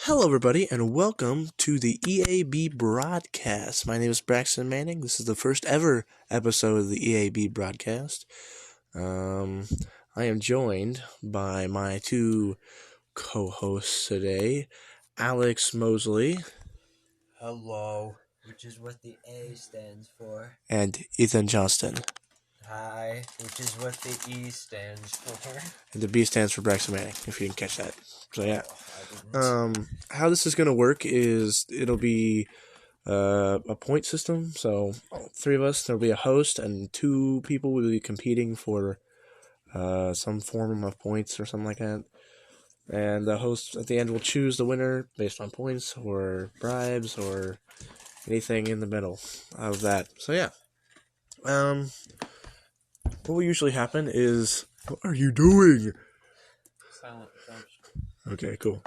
Hello, everybody, and welcome to the EAB broadcast. My name is Braxton Manning. This is the first ever episode of the EAB broadcast. I am joined by my two co-hosts today, Alex Mosley. Hello, which is what the A stands for. And Ethan Johnston. Hi, which is what the E stands for. And the B stands for Braxton Manning, if you didn't catch that. So, yeah. I didn't. How this is going to work is it'll be a point system. So, three of us, there'll be a host, and two people will be competing for some form of points or something like that. And the host at the end will choose the winner based on points or bribes or anything in the middle of that. So, yeah. What will usually happen is... What are you doing? Silent jumps. Okay, cool.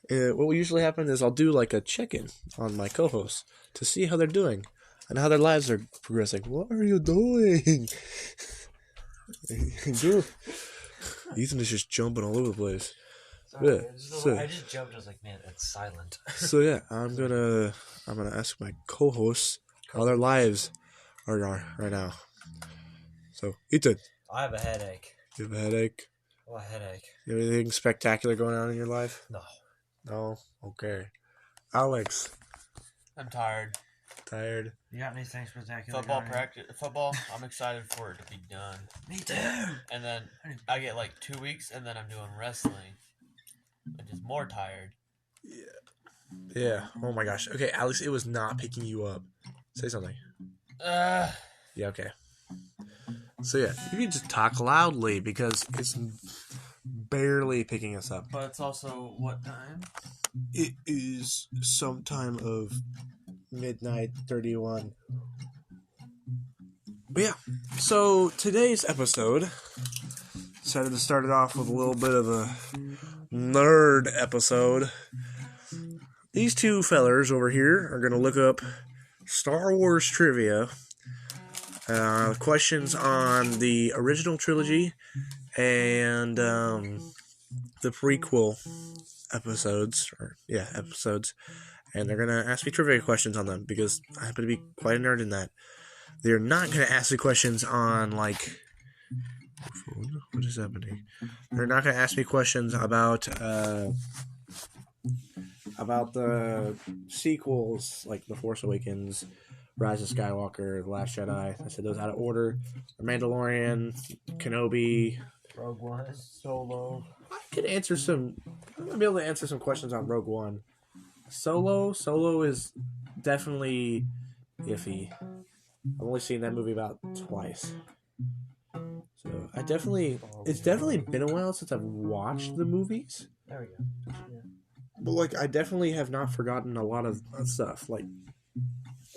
What will usually happen is I'll do like a check-in on my co-hosts to see how they're doing and how their lives are progressing. What are you doing? Ethan is just jumping all over the place. Sorry, Yeah, I just jumped. I was like, man, it's silent. So yeah, I'm gonna ask my co-hosts how their lives are right now. So Ethan, I have a headache. you have a headache? Oh, a headache. You have anything spectacular going on in your life? No. No? Okay. Alex. I'm tired. Tired? You got anything spectacular? Football practice. Football. I'm excited for it to be done. Me too. And then I get like 2 weeks, and then I'm doing wrestling, which is more tired. Yeah. Oh my gosh. Okay, Alex, it was not picking you up. Say something. Yeah, okay. So yeah, you can just talk loudly because it's barely picking us up. But it's also what time? It is sometime of midnight 31. But yeah, so today's episode decided to start it off with a little bit of a nerd episode. These two fellers over here are going to look up Star Wars trivia, questions on the original trilogy and the prequel episodes, and they're going to ask me trivia questions on them because I happen to be quite a nerd in that. They're not going to ask me questions on, like, what is happening? They're not going to ask me questions about the sequels, like The Force Awakens, Rise of Skywalker, The Last Jedi. I said those out of order. The Mandalorian, Kenobi, Rogue One, Solo. I'm going to be able to answer some questions on Rogue One. Solo is definitely iffy. I've only seen that movie about twice. So it's definitely been a while since I've watched the movies. There we go. Yeah. But like, I definitely have not forgotten a lot of stuff, like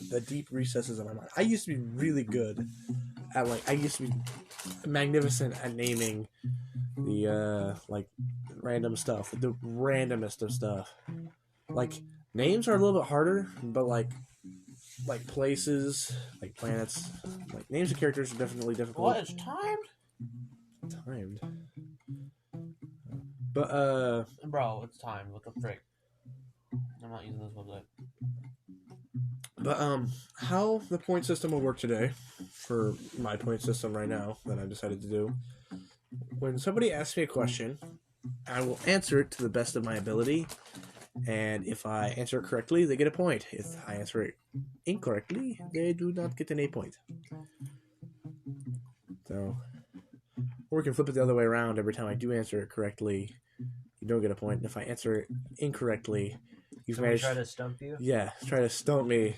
the deep recesses of my mind. I used to be really good at I used to be magnificent at naming the random stuff, the randomest of stuff. Like, names are a little bit harder, but like places, like planets, like names of characters are definitely difficult. What is timed? Timed. But Bro, it's timed. What the frick? I'm not using this website. But how the point system will work today, for my point system right now that I've decided to do, when somebody asks me a question, I will answer it to the best of my ability, and if I answer it correctly, they get a point. If I answer it incorrectly, they do not get any point. So, or we can flip it the other way around. Every time I do answer it correctly, you don't get a point. And if I answer it incorrectly, you've managed... try to stump you? Yeah, try to stump me.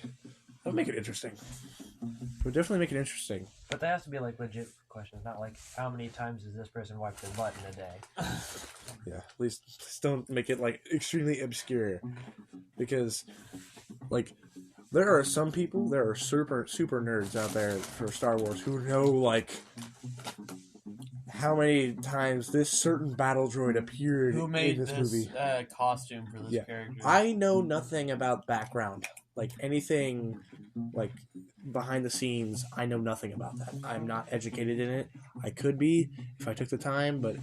That'll make it interesting. We'll definitely make it interesting. But that has to be like legit questions, not like how many times does this person wipe their butt in a day? Yeah, at least don't make it like extremely obscure, because like there are some people, there are super nerds out there for Star Wars who know like how many times this certain battle droid appeared Who made in this this movie. costume for this character? I know nothing about background, like anything like behind the scenes. I know nothing about that. I'm not educated in it. I could be if I took the time, but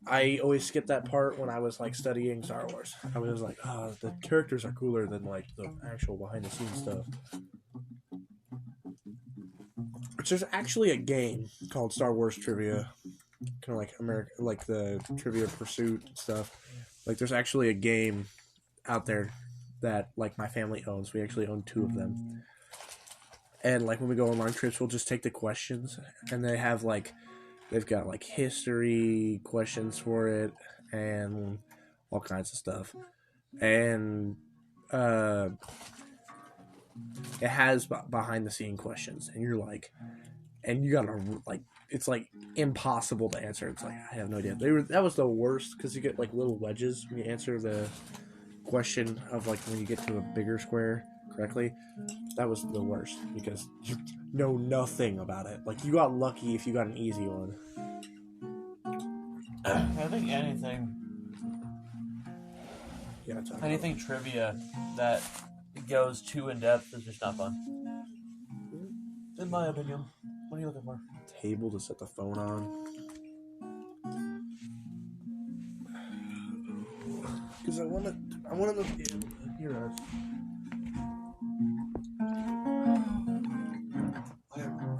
I always skipped that part when I was like studying Star Wars. I was like, oh, the characters are cooler than like the actual behind the scenes stuff. Which there's actually a game called Star Wars Trivia, kind of like like the Trivia Pursuit stuff. Like there's actually a game out there that like my family owns. We actually own 2 of them. And like when we go on long trips, we'll just take the questions, and they have like they've got like history questions for it and all kinds of stuff. And it has behind the scene questions, and you're like, and you gotta like, it's like impossible to answer. It's like I have no idea. That was the worst because you get like little wedges when you answer the question of like when you get to a bigger square correctly. That was the worst because you know nothing about it. Like you got lucky if you got an easy one. I think anything trivia that goes too in depth is just not fun. In my opinion. What are you looking for? Table to set the phone on. Because I want them to be able to hear us.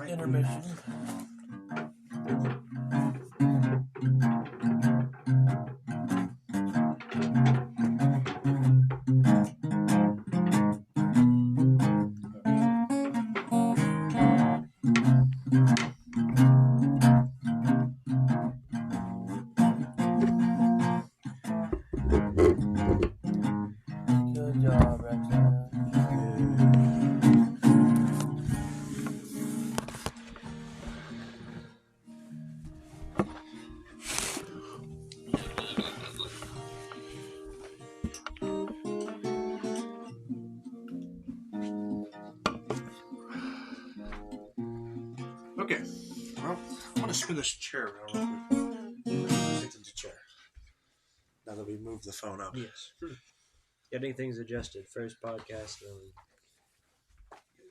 Intermission. Good job, Rexha. Okay. Well, I want to spin this chair around real quick. Sit in the chair. Now that we moved the phone up. Yes. Getting things adjusted. First podcast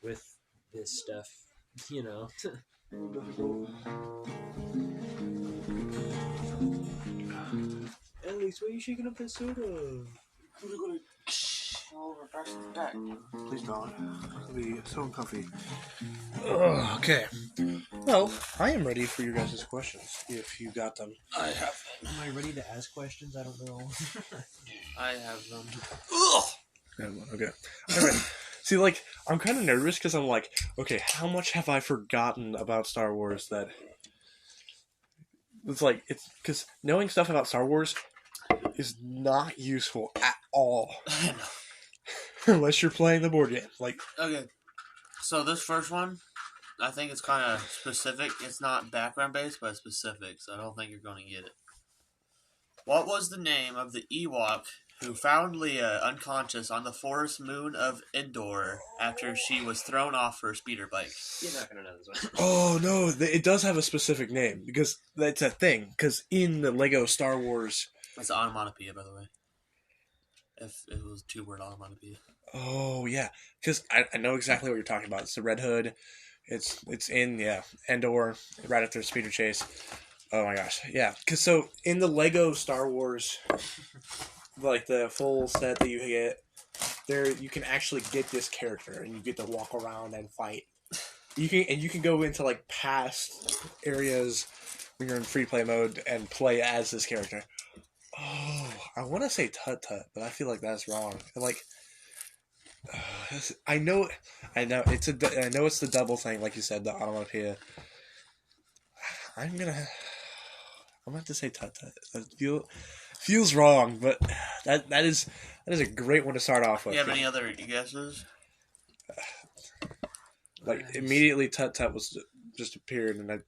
with this stuff, you know. Alex, why are you shaking up that soda? Please don't. It'll be so uncomfy. Okay. Well, I am ready for your guys' questions, if you got them. I have them. Am I ready to ask questions? I don't know. I have them. Okay. I'm ready. See, like, I'm kind of nervous because I'm like, okay, how much have I forgotten about Star Wars that... It's like, it's... Because knowing stuff about Star Wars is not useful at all. Unless you're playing the board game. Like, Okay. So this first one, I think it's kind of specific. It's not background based, but it's specific, so I don't think you're going to get it. What was the name of the Ewok who found Leia unconscious on the forest moon of Endor after she was thrown off her speeder bike? You're not going to know this one. oh no, it does have a specific name. Because that's a thing. Because in the Lego Star Wars... It's an onomatopoeia, by the way. If it was 2-word onomatopoeia. Oh, yeah. Because I know exactly what you're talking about. It's the Red Hood. It's in, Endor, right after the speeder chase. Oh my gosh. Yeah. Because so, in the Lego Star Wars, like the full set that you get, there you can actually get this character, and you get to walk around and fight. You can go into, like, past areas when you're in free play mode and play as this character. Oh, I want to say Tut Tut, but I feel like that's wrong. Like, I know it's the double thing, like you said, the onomatopoeia. I'm gonna have to say Tut Tut. That feels wrong, but that is a great one to start off with. You have any other guesses? Like immediately, Tut Tut was just appeared, and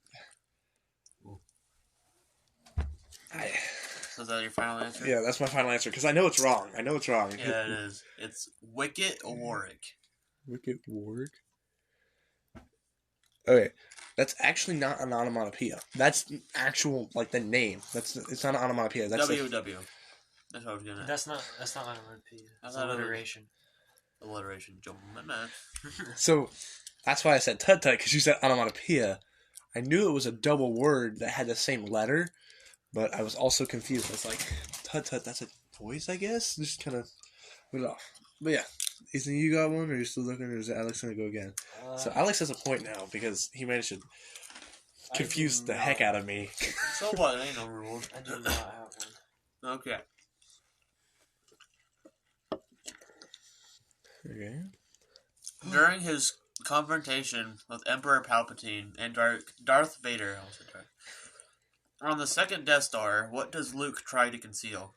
So is that your final answer? Yeah, that's my final answer because I know it's wrong. Yeah, it is. It's Wicket Warwick. Wicket Warwick. Okay, that's actually not an onomatopoeia. That's actual like the name. It's not an onomatopoeia. That's WW. That's what I was gonna. That's not onomatopoeia. That's alliteration. Alliteration. So that's why I said Tut Tut because you said onomatopoeia. I knew it was a double word that had the same letter, But I was also confused. I was like, tut tut, that's a voice, I guess? Just kind of went off. But yeah, Ethan, you got one, or are you still looking, or is Alex going to go again? So Alex has a point now, because he managed to confuse the heck out of me. So what? Ain't no rules. I do not have one. Okay. Okay. During his confrontation with Emperor Palpatine and Darth Vader, on the second Death Star, what does Luke try to conceal?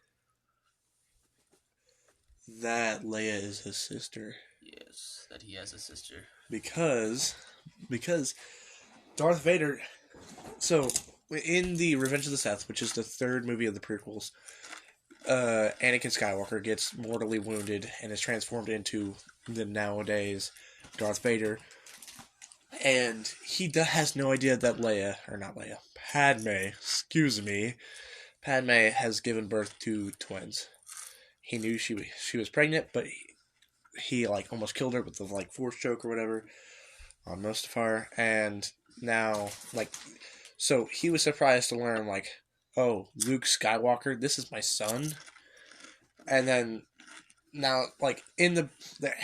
That Leia is his sister. Yes, that he has a sister. Because Darth Vader... So, in the Revenge of the Sith, which is the third movie of the prequels, Anakin Skywalker gets mortally wounded and is transformed into the nowadays Darth Vader. And he has no idea that Padme has given birth to twins. He knew she was pregnant, but he like almost killed her with the like force choke or whatever on Mustafar, and now like so he was surprised to learn like, oh, Luke Skywalker, this is my son. And then now like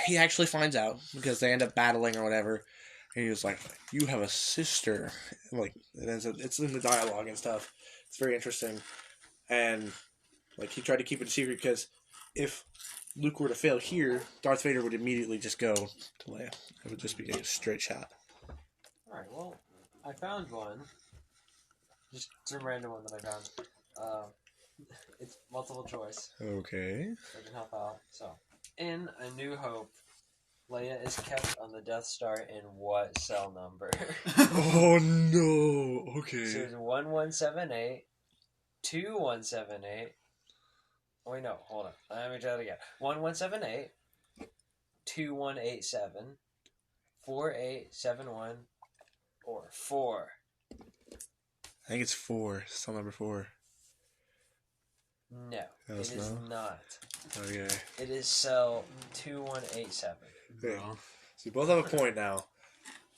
he actually finds out because they end up battling or whatever. And he was like, you have a sister. Like, it's in the dialogue and stuff. It's very interesting. And, like, he tried to keep it a secret because if Luke were to fail here, Darth Vader would immediately just go to Leia. It would just be a straight shot. Alright, well, I found one. Just some random one that I found. It's multiple choice. Okay. So I can help out. So, in A New Hope, Leia is kept on the Death Star in what cell number? Oh no! Okay. So it's 1178, 2178. Wait, no, hold on. Let me try it again. 1178, 2187, 4871, or 4. I think it's 4. Cell number 4. No, it is not. Okay. It is cell 2187. Okay. So you both have a point now.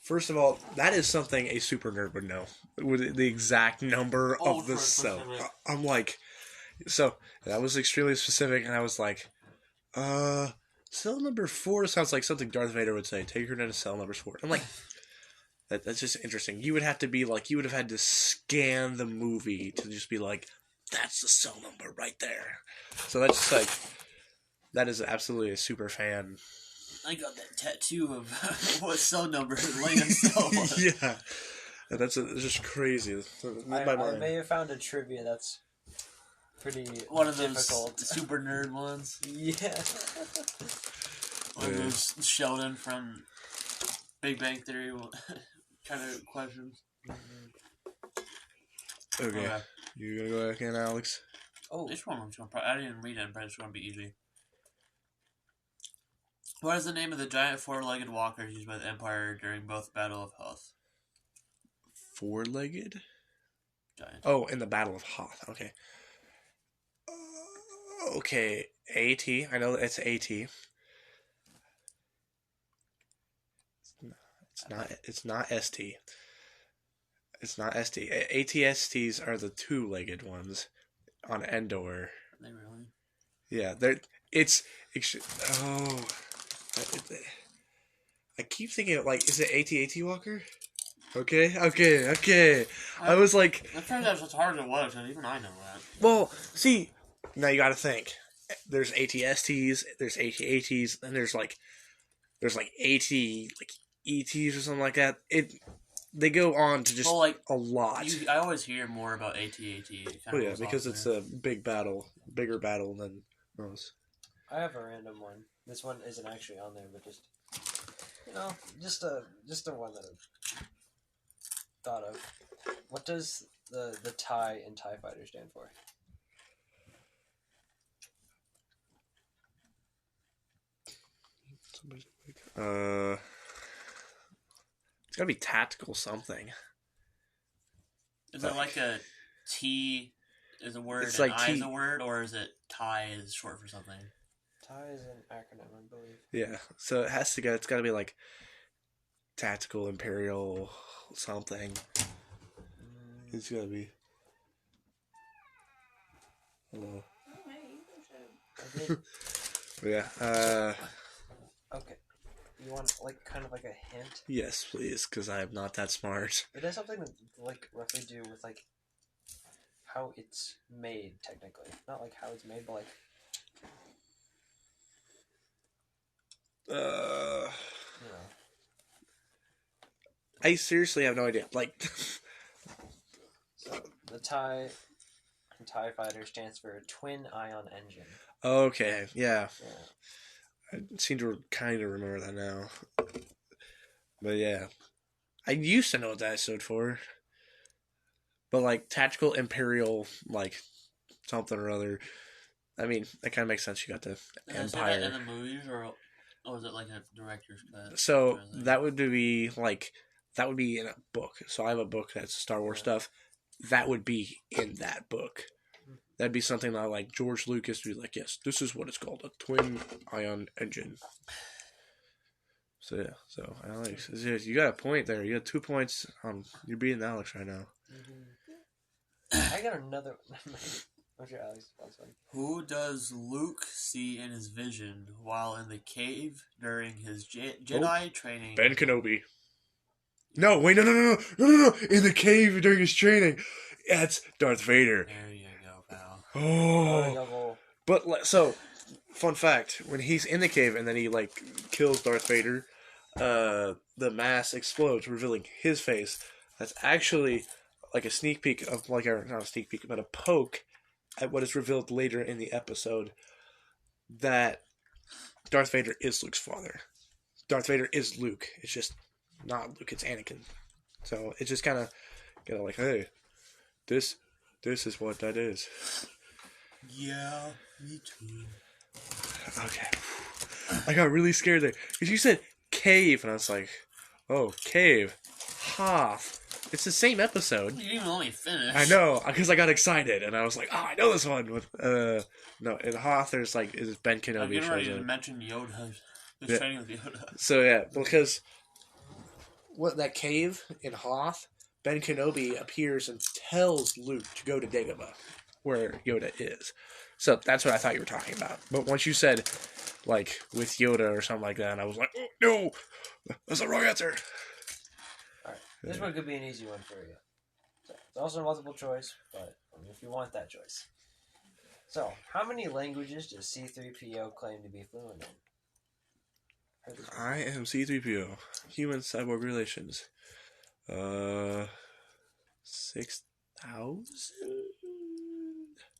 First of all, that is something a super nerd would know. With the exact number of the cell. I'm like, so that was extremely specific, and I was like, cell number 4 sounds like something Darth Vader would say. Take her to cell number 4. I'm like, that's just interesting. You would have to be like, you would have had to scan the movie to just be like, that's the cell number right there. So that's just like, that is absolutely a super fan. I got that tattoo of what cell number Leia's cell was. Yeah. That's just crazy. I may have found a trivia that's pretty one of difficult. Those super nerd ones. Yeah. One of those Sheldon from Big Bang Theory kind of questions. Okay. You gonna go again, Alex? Oh. This one I didn't read it, but it's going to be easy. What is the name of the giant four-legged walkers used by the Empire during both Battle of Hoth? Four-legged? Giant. Oh, in the Battle of Hoth. Okay. Okay. AT. I know it's AT. It's not ST. It's not ST. ATSTs are the two-legged ones on Endor. Are they really? Yeah, I keep thinking like, is it AT-AT Walker? Okay. I was like, it turns out it's harder than it was, and even I know that. Well, see, now you got to think. There's ATSTs, there's AT-ATs, and there's like AT like ETs or something like that. They go on to just a lot. I always hear more about AT-AT. Oh yeah, because it's a bigger battle than most. I have a random one. This one isn't actually on there, but just a one that I thought of. What does the TIE in TIE Fighter stand for? It's gotta be tactical something. Is it like a T is a word it's and like I is a word, or is it TIE is short for something? TIE is an acronym, I believe. Yeah, so it's gotta be like tactical, imperial, something. It's gotta be. Hello. Oh, hey, you should. I did. But yeah. Okay. You want like kind of like a hint? Yes, please, because I am not that smart. It has something to like roughly do with like how it's made, technically. Not like how it's made, but like you know. I seriously have no idea. Like, So the TIE fighter stands for Twin Ion Engine. okay, yeah. Yeah. I seem to kind of remember that now. But yeah. I used to know what that stood for. But like, Tactical Imperial, like, something or other. I mean, that kind of makes sense. You got the Did I say Empire. that in the movies, or was it like a director's cut? So that would be like, that would be in a book. So I have a book that's Star Wars stuff. That would be in that book. That'd be something that like George Lucas would be like, yes, this is what it's called, a twin ion engine. So yeah, so Alex, you got a point there. You got 2 points. You're beating Alex right now. I got another. What's your Alex? Who does Luke see in his vision while in the cave during his Jedi training? Ben Kenobi. No, wait, no. In the cave during his training. Yeah, it's Darth Vader. There you go, pal. Oh. But, so, fun fact. When he's in the cave and then he, like, kills Darth Vader, the mask explodes, revealing his face. That's actually, like, a sneak peek of, like, not a sneak peek, but a poke at what is revealed later in the episode. That Darth Vader is Luke's father. Darth Vader is Luke. It's just not Luke, it's Anakin. So it's just kind of like, hey, this is what that is. Yeah, me too. Okay. I got really scared there. Because you said cave, and I was like, oh, cave. Hoth. It's the same episode. You didn't even let me finish. I know, because I got excited, and I was like, oh, I know this one. With no, in Hoth, there's like, is Ben Kenobi. I'm getting ready to mention Yoda. His training with Yoda. So yeah, because that cave in Hoth, Ben Kenobi appears and tells Luke to go to Dagobah, where Yoda is. So that's what I thought you were talking about. But once you said, like, with Yoda or something like that, and I was like, oh, no, that's the wrong answer. Alright, this one could be an easy one for you. So, it's also a multiple choice, but if you want that choice. So, how many languages does C-3PO claim to be fluent in? I am C-3PO. Human cyborg relations. 6,000?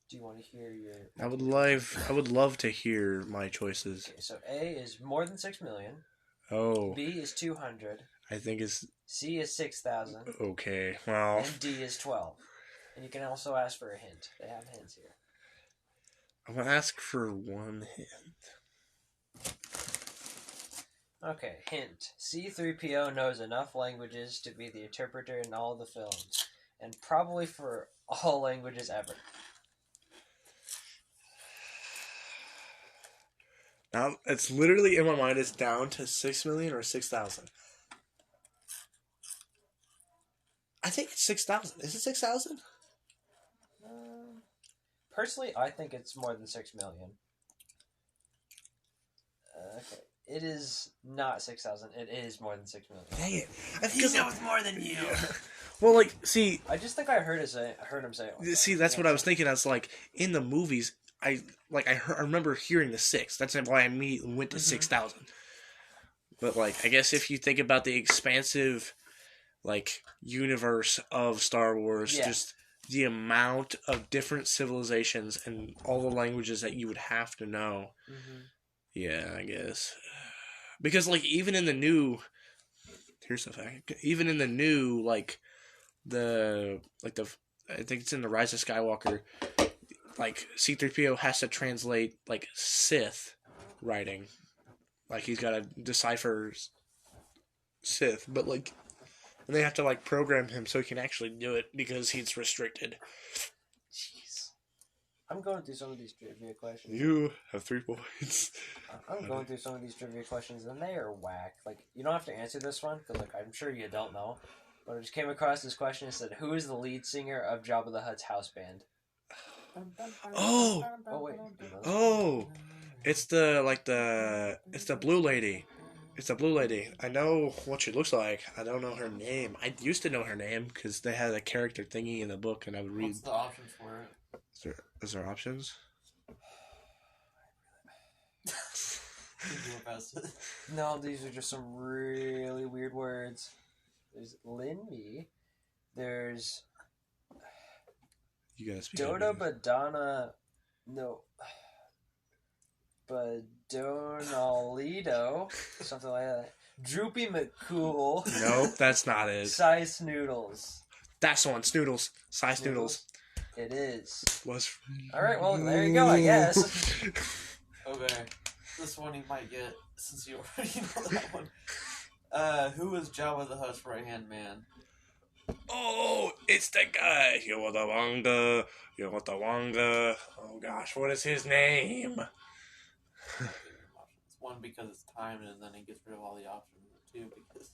Do you want to hear your... I would love to hear my choices. Okay, so A is more than 6 million. Oh. B is 200. I think it's... C is 6,000. Okay, well... And D is 12. And you can also ask for a hint. They have hints here. I'm going to ask for one hint. Okay, hint. C-3PO knows enough languages to be the interpreter in all the films. And probably for all languages ever. Now, it's literally in my mind, it's down to 6 million or 6,000. I think it's 6,000. Is it 6,000? Personally, I think it's more than 6 million. Okay. It is not 6,000. It is more than 6 million. Dang it. He knows more than you. Well, like, see... I just think I heard him say it. See, that's what I was thinking. I was like, in the movies, I remember hearing the 6. That's why I immediately went to 6,000. But, like, I guess if you think about the expansive, like, universe of Star Wars, just the amount of different civilizations and all the languages that you would have to know. Mm-hmm. Yeah, I guess. Because, like, even in the new... Here's the fact. Even in the new, I think it's in the Rise of Skywalker, like, C-3PO has to translate, like, Sith writing. Like, he's got to decipher Sith, but, like, and they have to, like, program him so he can actually do it because he's restricted. Jeez. I'm going through some of these trivia questions. You have 3 points. I'm going through some of these trivia questions, and they are whack. Like, you don't have to answer this one, because, like, I'm sure you don't know. But I just came across this question and said, who is the lead singer of Jabba the Hutt's house band? Oh! Oh wait. You know that? Oh! It's the blue lady. It's the blue lady. I know what she looks like. I don't know her name. I used to know her name because they had a character thingy in the book, and I would read. What's the options for it? Is there options? No, these are just some really weird words. There's Lindy. There's You gotta speak. Doda Badana. No. Badonalito. Something like that. Droopy McCool. Nope, that's not it. Size Noodles. That's the one. Snoodles. Size Noodles. It is. Was. Alright, well, there you go, I guess. Okay. This one you might get, since you already know that one. Who is Jabba the Hutt's right-hand man? Oh, it's the guy. Yowatawanga. Yowatawanga. Oh gosh, what is his name? It's one because it's timed, and then it gets rid of all the options. Two because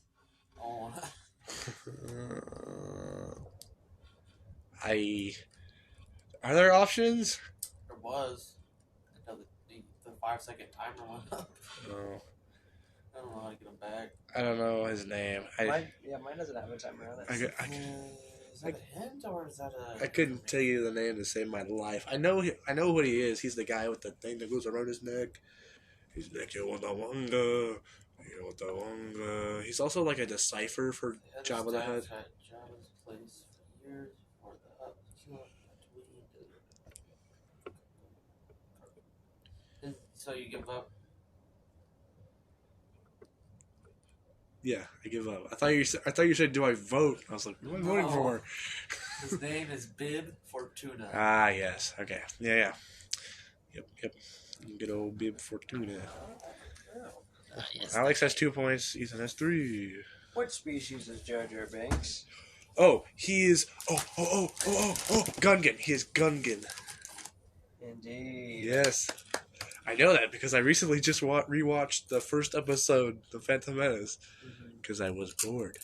Are there options? there was until the 5-second timer went up. No. I don't know how to get him back. I don't know his name. Mine doesn't have a timer on it. Is that a hint or is that a? I couldn't tell you the name to save my life. I know what he is. He's the guy with the thing that goes around his neck. He's like Yowatawanga. Yowatawanga. He's also like a decipher for Jabba the Hutt. Jabba's place for years before the Hutt killed Tatooine. So you give up? Yeah, I give up. I thought you said, do I vote? I was like, what am I voting for? His name is Bib Fortuna. Ah, yes. Okay. Yeah. Yep. Good old Bib Fortuna. Yes. Alex has 2 points. Ethan has 3. What species is Jar Jar Binks? Oh, he is. Oh. Gungan. He is Gungan. Indeed. Yes. I know that because I recently just rewatched the first episode, The Phantom Menace, because I was bored.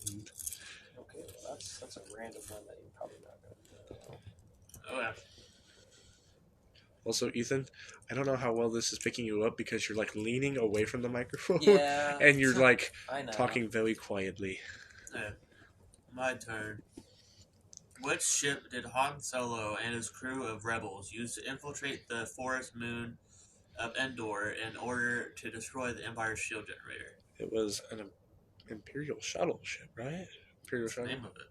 And Okay, well, that's a random one that you're probably not going to know. Oh yeah. also, Ethan, I don't know how well this is picking you up because you're like leaning away from the microphone. Yeah. And you're like I know. talking very quietly. Yeah. My turn. Which ship did Han Solo and his crew of rebels use to infiltrate the forest moon of Endor in order to destroy the Empire's shield generator? It was an Imperial shuttle ship, right? Imperial What's the shuttle. name of it?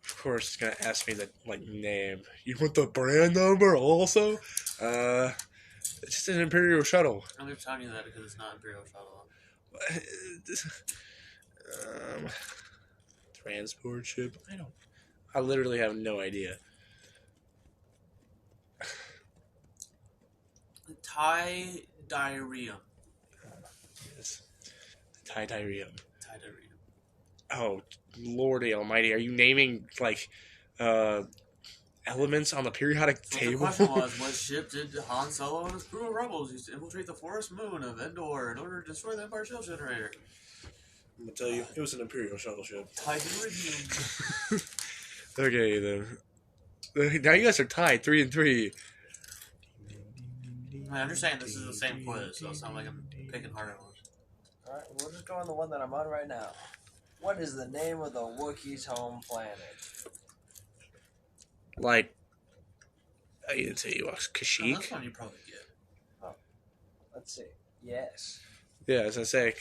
Of course, it's gonna ask me the name. You want the brand number also? It's just an Imperial shuttle. I'm just telling you that because it's not Imperial shuttle. Transport ship? I literally have no idea. Tidarium. Yes. Tidarium. Tidarium. Oh, Lordy Almighty! Are you naming elements on the periodic So table? the question was, what ship did Han Solo and his crew of rebels use to infiltrate the forest moon of Endor in order to destroy the Empire shield generator? I'm gonna tell you, it was an Imperial shuttle ship. Tidarium. Okay, then. Now you guys are tied, 3-3. I'm just saying this is the same quiz, so it's not like I'm picking harder ones. Alright, we'll just go on the one that I'm on right now. What is the name of the Wookiee's home planet? Like, I didn't say Ewoks. Oh, Kashyyyk? this one you probably get. Let's see. Yes. Yeah, as I say,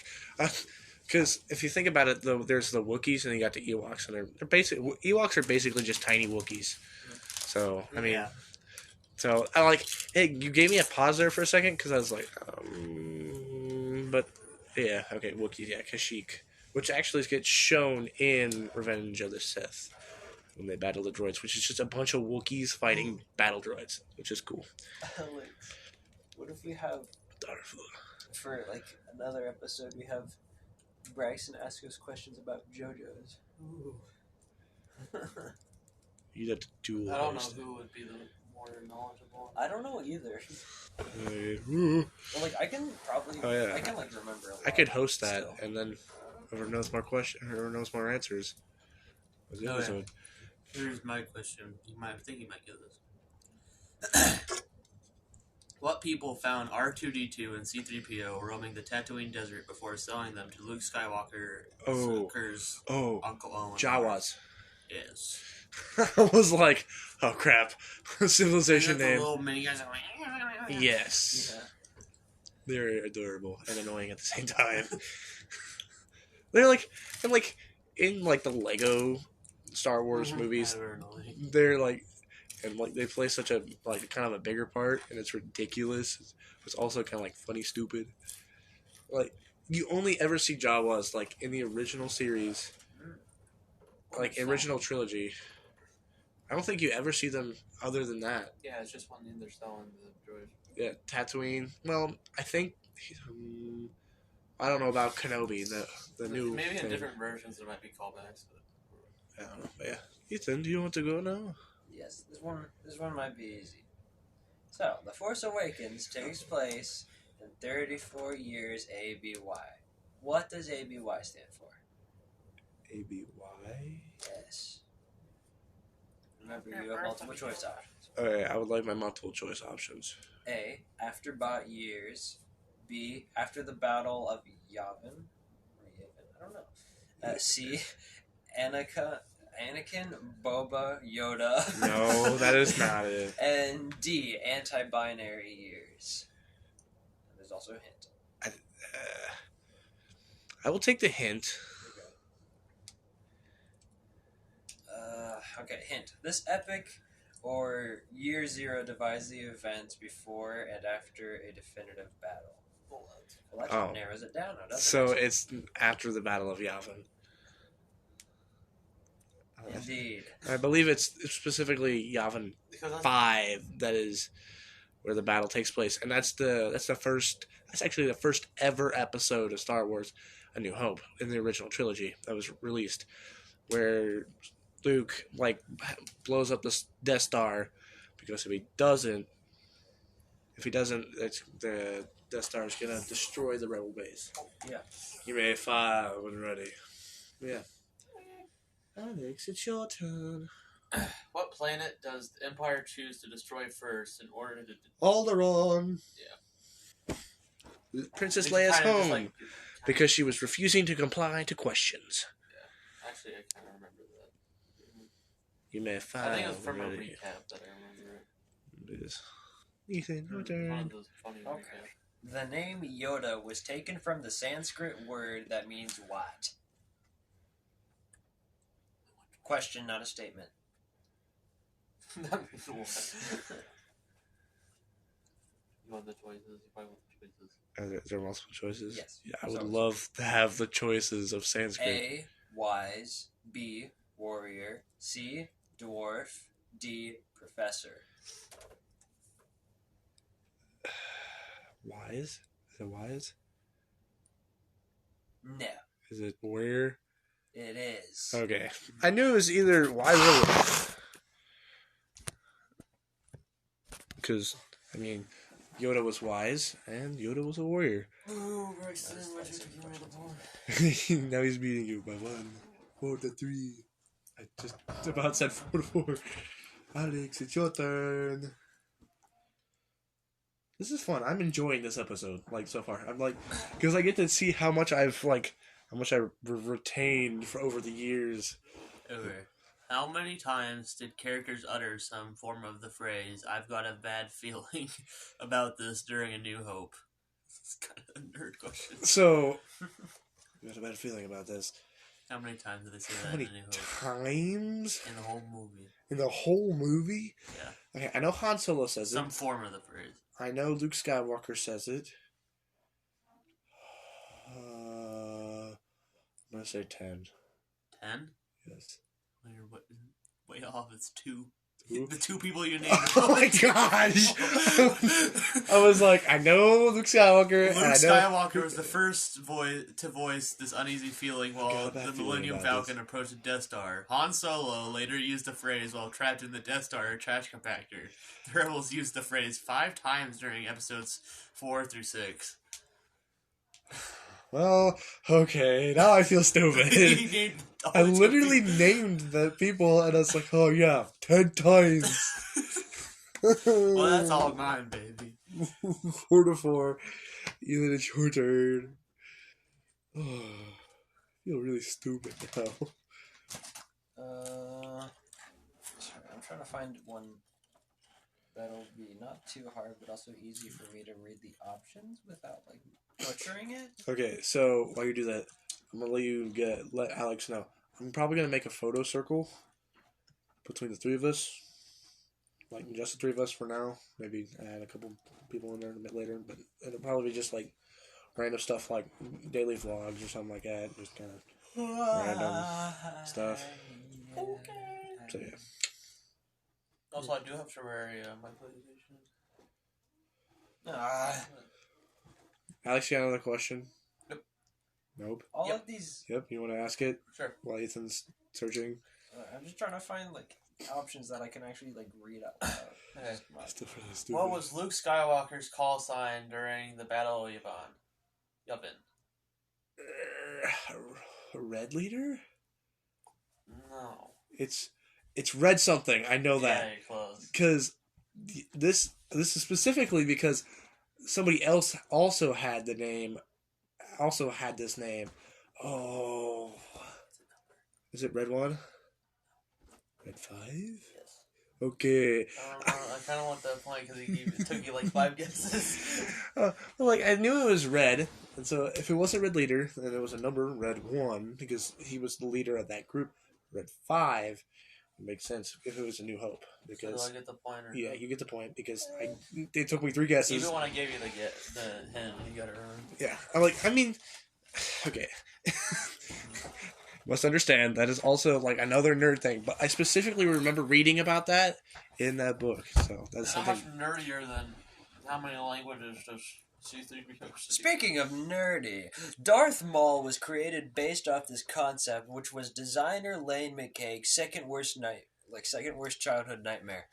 because if you think about it, though, there's the Wookiees and then you got the Ewoks, and they're basically Ewoks are basically just tiny Wookiees. So I mean, Yeah. so I like. Hey, you gave me a pause there for a second because I was like, but yeah, okay, Wookiees, yeah, Kashyyyk, which actually gets shown in Revenge of the Sith when they battle the droids, which is just a bunch of Wookiees fighting battle droids, which is cool. Alex, what if we have, for like another episode, we have Bryson ask us questions about JoJo's? Ooh. You'd have to duel I don't know host. who would be the more knowledgeable. I don't know either. Ooh. But, like, I can probably, Oh, yeah. I can like remember a lot. I could host that, still. and then whoever knows more questions, whoever knows more answers. Was the Oh, yeah. episode. Here's my question. I think you might get this. What people found R2-D2 and C-3PO roaming the Tatooine desert before selling them to Luke Skywalker's Uncle Owen? Jawas. Yes. I was like, oh crap. Civilization The name. little mini guys are like, Yes. Yeah. They're adorable and annoying at the same time. They're like, and like, in like the Lego Star Wars movies, they're like, and like they play such a like kind of a bigger part, and it's ridiculous. It's also kind of like funny, stupid. Like you only ever see Jawas like in the original series, like original trilogy. I don't think you ever see them other than that. Yeah, it's just when they're selling the droids. Yeah, Tatooine. Well, I think I don't know about Kenobi, the new. Maybe thing. in different versions there might be callbacks. I don't know. But yeah, Ethan, do you want to go now? Yes, this one might be easy. So, The Force Awakens takes place in 34 years ABY. What does ABY stand for? ABY. Yes. Remember, you have multiple choice options. Alright, I would like my multiple choice options. A. After bought years. B. After the Battle of Yavin. I don't know. C. Anakin, Boba, Yoda. No, that is not it. And D. Anti-binary years. And there's also a hint. I will take the hint. Okay, hint. This epic or Year Zero divides the events before and after a definitive battle. Well, that narrows it down, doesn't so it? it's after the Battle of Yavin. Indeed. I believe it's specifically Yavin 5 that is where the battle takes place, and that's actually the first ever episode of Star Wars: A New Hope in the original trilogy that was released, where Luke like blows up the Death Star because if he doesn't, the Death Star is gonna destroy the Rebel base. Yeah. You may fire when ready. Yeah. Alex, it's your turn. What planet does the Empire choose to destroy first in order to... Alderaan. Yeah. Princess Leia's home. Because she was refusing to comply to questions. Yeah. Actually, I kind of remember that. You may fire. I think it was from a recap that I remember it. It is. Ethan, your turn. One of those funny Okay. The name Yoda was taken from the Sanskrit word that means what? Question, not a statement. That means what? You want the choices? You probably want the choices. Are there multiple choices? Yes. Yeah, I would love to have the choices of Sanskrit. A. Wise. B. Warrior. C. Dwarf. D. Professor. Wise? Is it wise? No. Is it warrior? It is. Okay. I knew it was either wise or wise. Because, I mean, Yoda was wise, and Yoda was a warrior. Oh, Bryson, what you give me the ball? Now he's beating you by 1-4-3. I just about said 4-4. Alex, it's your turn. This is fun. I'm enjoying this episode, like, so far. I'm like, because I get to see how much I've retained for over the years. Okay. How many times did characters utter some form of the phrase, "I've got a bad feeling" about this during A New Hope? This is kind of a nerd question. So, you got a bad feeling about this. How many times did they say How that many in A New Hope? times? In the whole movie. In the whole movie? Yeah. Okay, I know Han Solo says Some it. form of the phrase. I know Luke Skywalker says it. I'm going to say 10. 10? Yes. Way off, it's 2. Two? The 2 people you named. Oh my gosh! I was like, I know Luke Skywalker. Luke and I know Skywalker was the first to voice this uneasy feeling while the Millennium Falcon approached the Death Star. Han Solo later used the phrase while trapped in the Death Star trash compactor. The Rebels used the phrase 5 times during episodes 4 through 6. Well, okay, now I feel stupid. He named I literally named the people, and I was like, oh yeah, 10 times. Well, that's all mine, baby. 4-4. Ethan, it's your turn. I feel really stupid now. Sorry, I'm trying to find one that'll be not too hard, but also easy for me to read the options without like butchering it. Okay, so while you do that, I'm gonna let Alex know. I'm probably gonna make a photo circle between the three of us, like just the three of us for now. Maybe add a couple people in there a bit later, but it'll probably be just like random stuff like daily vlogs or something like that. Just kind of random stuff. Okay. So yeah. Also, I do have Terraria on my PlayStation. Alex, you got another question? Nope. Nope. All Yep. of these. Yep. You want to ask it Sure. while Ethan's searching? I'm just trying to find like options that I can actually like read out loud. Okay. Still really stupid. What was Luke Skywalker's call sign during the Battle of Yavin? Red leader? No. It's red something. I know that. Yeah, you're close. Because this is specifically because somebody else also had this name. Oh, is it red 1? Red 5? Yes. Okay. I kind of want that point because it took you like 5 guesses. Well, like I knew it was red, and so if it wasn't red leader, then it was a number red 1 because he was the leader of that group. Red 5 would make sense if it was a New Hope because So do I get the point? Or yeah, you get the point because it took me 3 guesses. Even when I gave you the hint, you got it wrong. Yeah, I'm like, I mean, okay. Must understand that is also like another nerd thing, but I specifically remember reading about that in that book. So that's How something. much nerdier than how many languages does C-3PO speak? Speaking of nerdy, Darth Maul was created based off this concept, which was designer Lane McCaig's second worst childhood nightmare.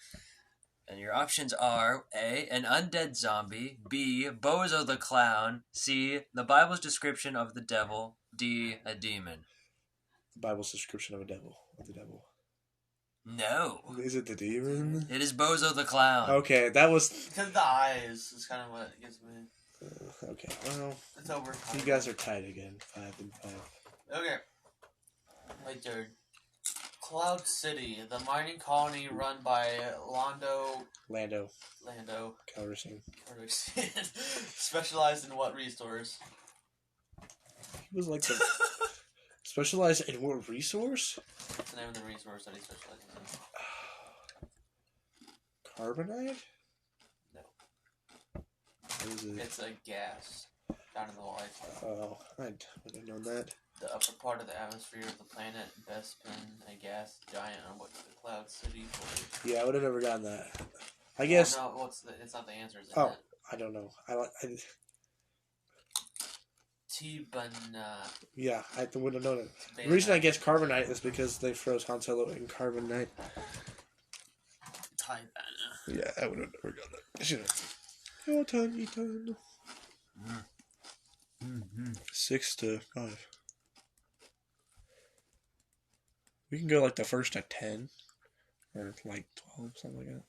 And your options are A, an undead zombie, B, Bozo the Clown, C, the Bible's description of the devil, D, a demon. The Bible's description of the devil. No. Is it the demon? It is Bozo the Clown. Okay, that was. Because the eyes is kind of what gets me. Okay, well, It's over. you guys are tied again, 5 and 5. Okay. My turn. Cloud City, the mining colony run by Lando Calrissian, Calrissian. specialized in what resource? He was like the specialized in what resource? What's the name of the resource that he specializes in? Carbonite? No. What is it? It's a gas down in the light. Oh, I would have known that. The upper part of the atmosphere of the planet Bespin, a gas giant on which the Cloud City floats. Yeah, I would have never gotten that. I guess. Oh, no, it's not the answer, is it? Oh, I don't know. Tibana. Yeah, I would have known it. The reason I guess Carbonite is because they froze Han Solo in Carbonite. Tibana. Yeah, I would have never gotten that. Should have. Your turn, your turn. 6-5. We can go like the first at 10. Or like 12, something like that.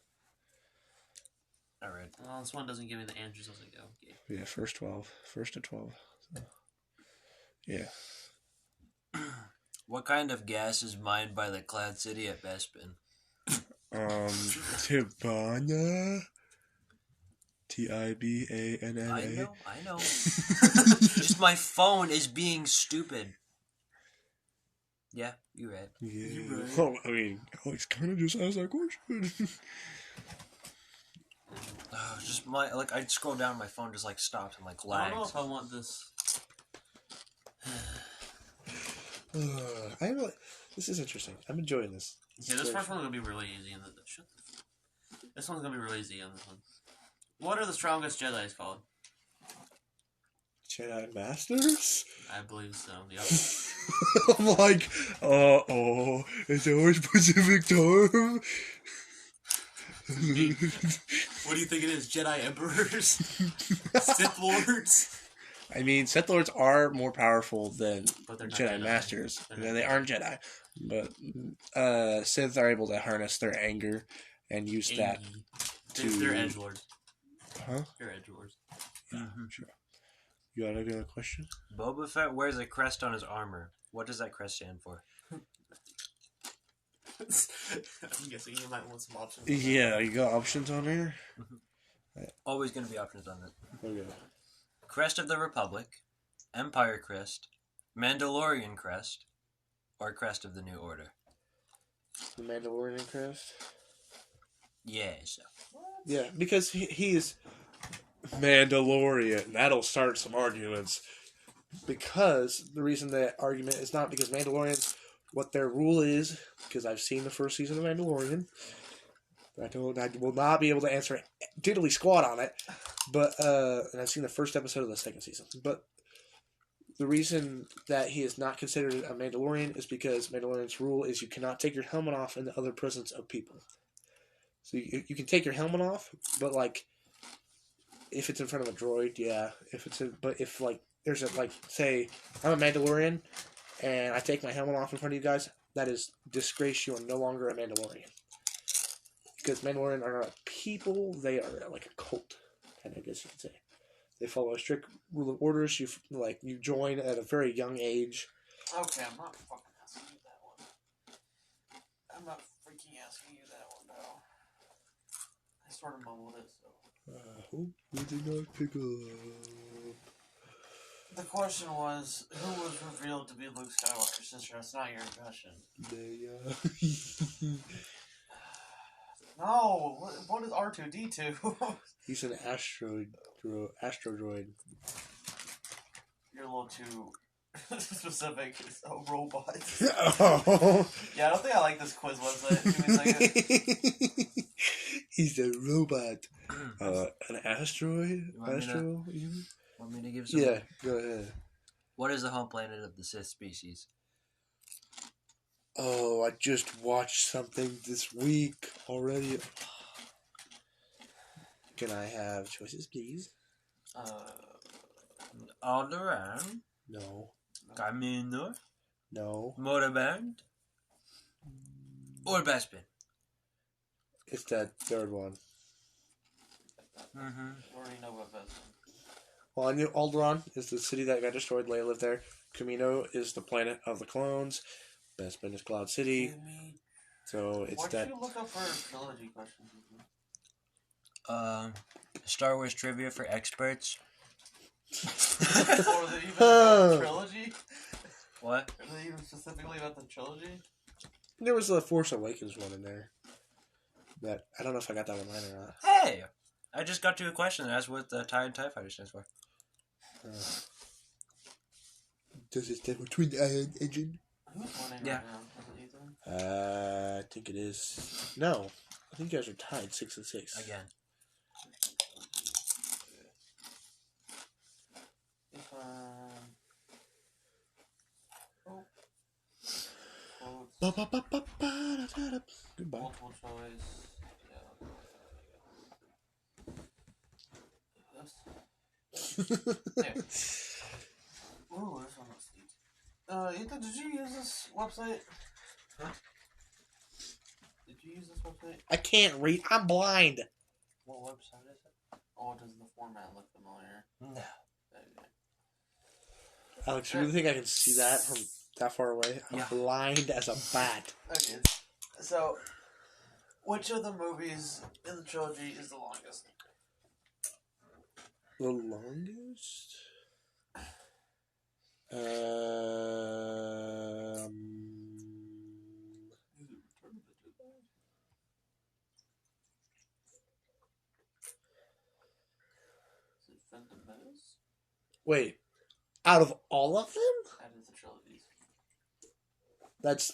Alright. Well, this one doesn't give me the answers as I go. Okay. Yeah, first 12. First at 12. So. Yeah. What kind of gas is mined by the Cloud City at Bespin? Tibana. Tibana. I know. Just my phone is being stupid. Yeah, you read. Yeah. You right. Oh, I mean, Alex kind of just asked that question. Just I'd scroll down, my phone just like stopped and like I lagged. don't know if I want this. This is interesting. I'm enjoying this. Yeah, this first one's gonna be really easy. This one's gonna be really easy on this one. What are the strongest Jedi's called? Jedi Masters? I believe so. Yep. I'm like, it's always Pacific time. What do you think it is? Jedi Emperors? Sith Lords? I mean, Sith Lords are more powerful than But they're not Jedi Masters. They're Yeah, not they aren't Jedi, but Sith are able to harness their anger and use that to. They're edgelords. Huh? They're edgelords. Yeah, sure. You got another question? Boba Fett wears a crest on his armor. What does that crest stand for? I'm guessing you might want some options. Yeah, you got options on there? Always going to be options on it. Okay. Crest of the Republic, Empire Crest, Mandalorian Crest, or Crest of the New Order? The Mandalorian crest? Yes. Yeah, because he is Mandalorian. That'll start some arguments. Because the reason that argument is not because Mandalorians, what their rule is, because I've seen the first season of Mandalorian. I will not be able to answer diddly squat on it, but and I've seen the first episode of the second season. But the reason that he is not considered a Mandalorian is because Mandalorian's rule is you cannot take your helmet off in the other presence of people. So you can take your helmet off, but like if it's in front of a droid, yeah. But if like there's a like say I'm a Mandalorian and I take my helmet off in front of you guys, that is disgrace. You are no longer a Mandalorian. Because Mandalorian are not people, they are like a cult, kind of, I guess you could say. They follow a strict rule of orders. You join at a very young age. Okay, I'm not fucking asking you that one. I'm not freaking asking you that one, though. I sort of mumbled it, so. Hope we did not pick up. The question was, who was revealed to be Luke Skywalker's sister? That's not your question. No, what is R2-D2? He's an astro droid. You're a little too specific. It's a robot. Oh. Yeah, I don't think I like this quiz website. Give me a second. He's a robot. An asteroid? Want me to give some? Yeah, go ahead. What is the home planet of the Sith species? Oh, I just watched something this week already. Can I have choices, please? Alderaan, No. Kamino, No. Motorband, or Bespin? It's that third one. Mm-hmm. Already know what Bespin. Well, I knew Alderaan is the city that got destroyed. Leia lived there. Kamino is the planet of the clones. Bespin is Cloud City. So it's What that. did you look up for trilogy questions? Star Wars trivia for experts. Or they even about the trilogy? What? Are they even specifically about the trilogy? There was a Force Awakens one in there. That I don't know if I got that one right or not. Hey! I just got to a question that asked what the TIE and TIE Fighter stands for. Does it stand for Twin Ion Engine? Who's winning Yeah. right now? Is it Ethan? I think it is. No. I think you guys are tied 6-6. Again. Goodbye. Multiple choice. Yeah. There. Ooh, this one looks neat. Ethan, did you use this website? Huh? Did you use this website? I can't read. I'm blind. What website is it? Oh, does the format look familiar? No. Alex, you really think I can see that from that far away? I'm Yeah. blind as a bat. Okay, so which of the movies in the trilogy is the longest? The longest? Is it Phantom Menace? Wait. Out of all of them? That is the trilogies. That's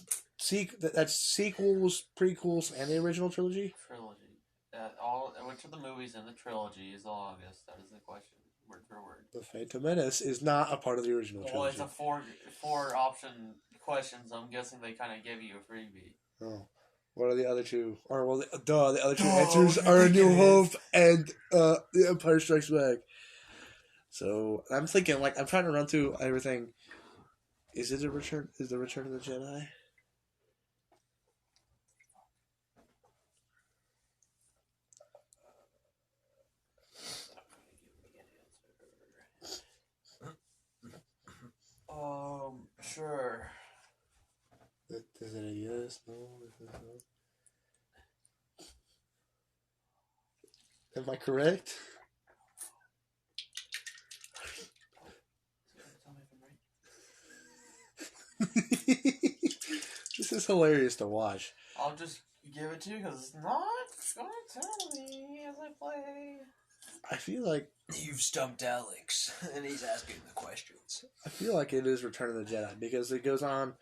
sequels, prequels, and the original trilogy? Trilogy. Which of the movies in the trilogy is the longest? That is the question, word for word. The Phantom Menace is not a part of the original Well, trilogy. it's a four option question, so I'm guessing they kind of give you a freebie. Oh. What are the other two? Or, well, the other two Duh, answers what do are A you think New it Hope and The Empire Strikes Back. So I'm thinking, like, I'm trying to run through everything. Is it a return? Is the Return of the Jedi? Sure. Is it a yes? No? Am I correct? This is hilarious to watch. I'll just give it to you because it's not going to tell me as I play. I feel like You've stumped Alex, and he's asking the questions. I feel like it is Return of the Jedi because it goes on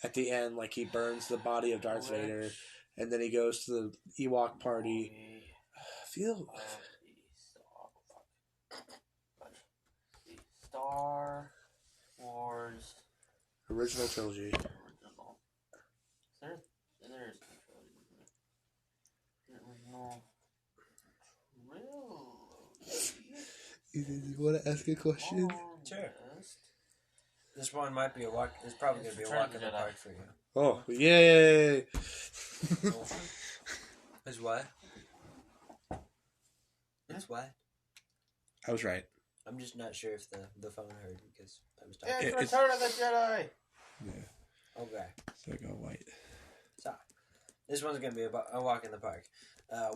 at the end, like he burns the body of Darth Vader, and then he goes to the Ewok party. I feel Star Wars original trilogy. original. There is no trilogy. The original trilogy. You want to ask a question? Sure. This one might be a walk. It's probably going to be a walk in the park for you. Oh, yay! Is what? It's what? I was right. I'm just not sure if the phone heard because I was talking. It's Return of the Jedi! Yeah. Okay. So I go white. So, this one's going to be about a walk in the park.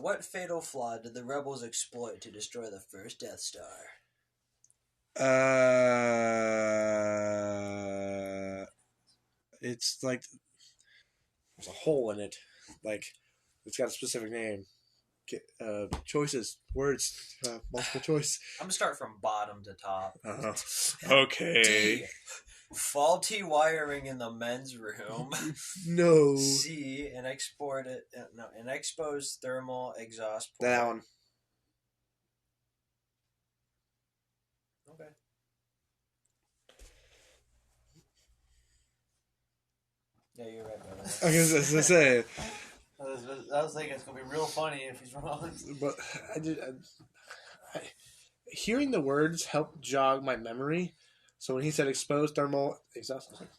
What fatal flaw did the rebels exploit to destroy the first Death Star? It's like there's a hole in it. Like it's got a specific name. Choices, words, multiple choice. I'm going to start from bottom to top. Okay. D. Faulty wiring in the men's room. No. C. An exposed thermal exhaust port. That one. Okay. Yeah, you're right, brother. I was going to say. I was thinking it's going to be real funny if he's wrong. But hearing the words helped jog my memory. So when he said exposed thermal exhaust, I was like,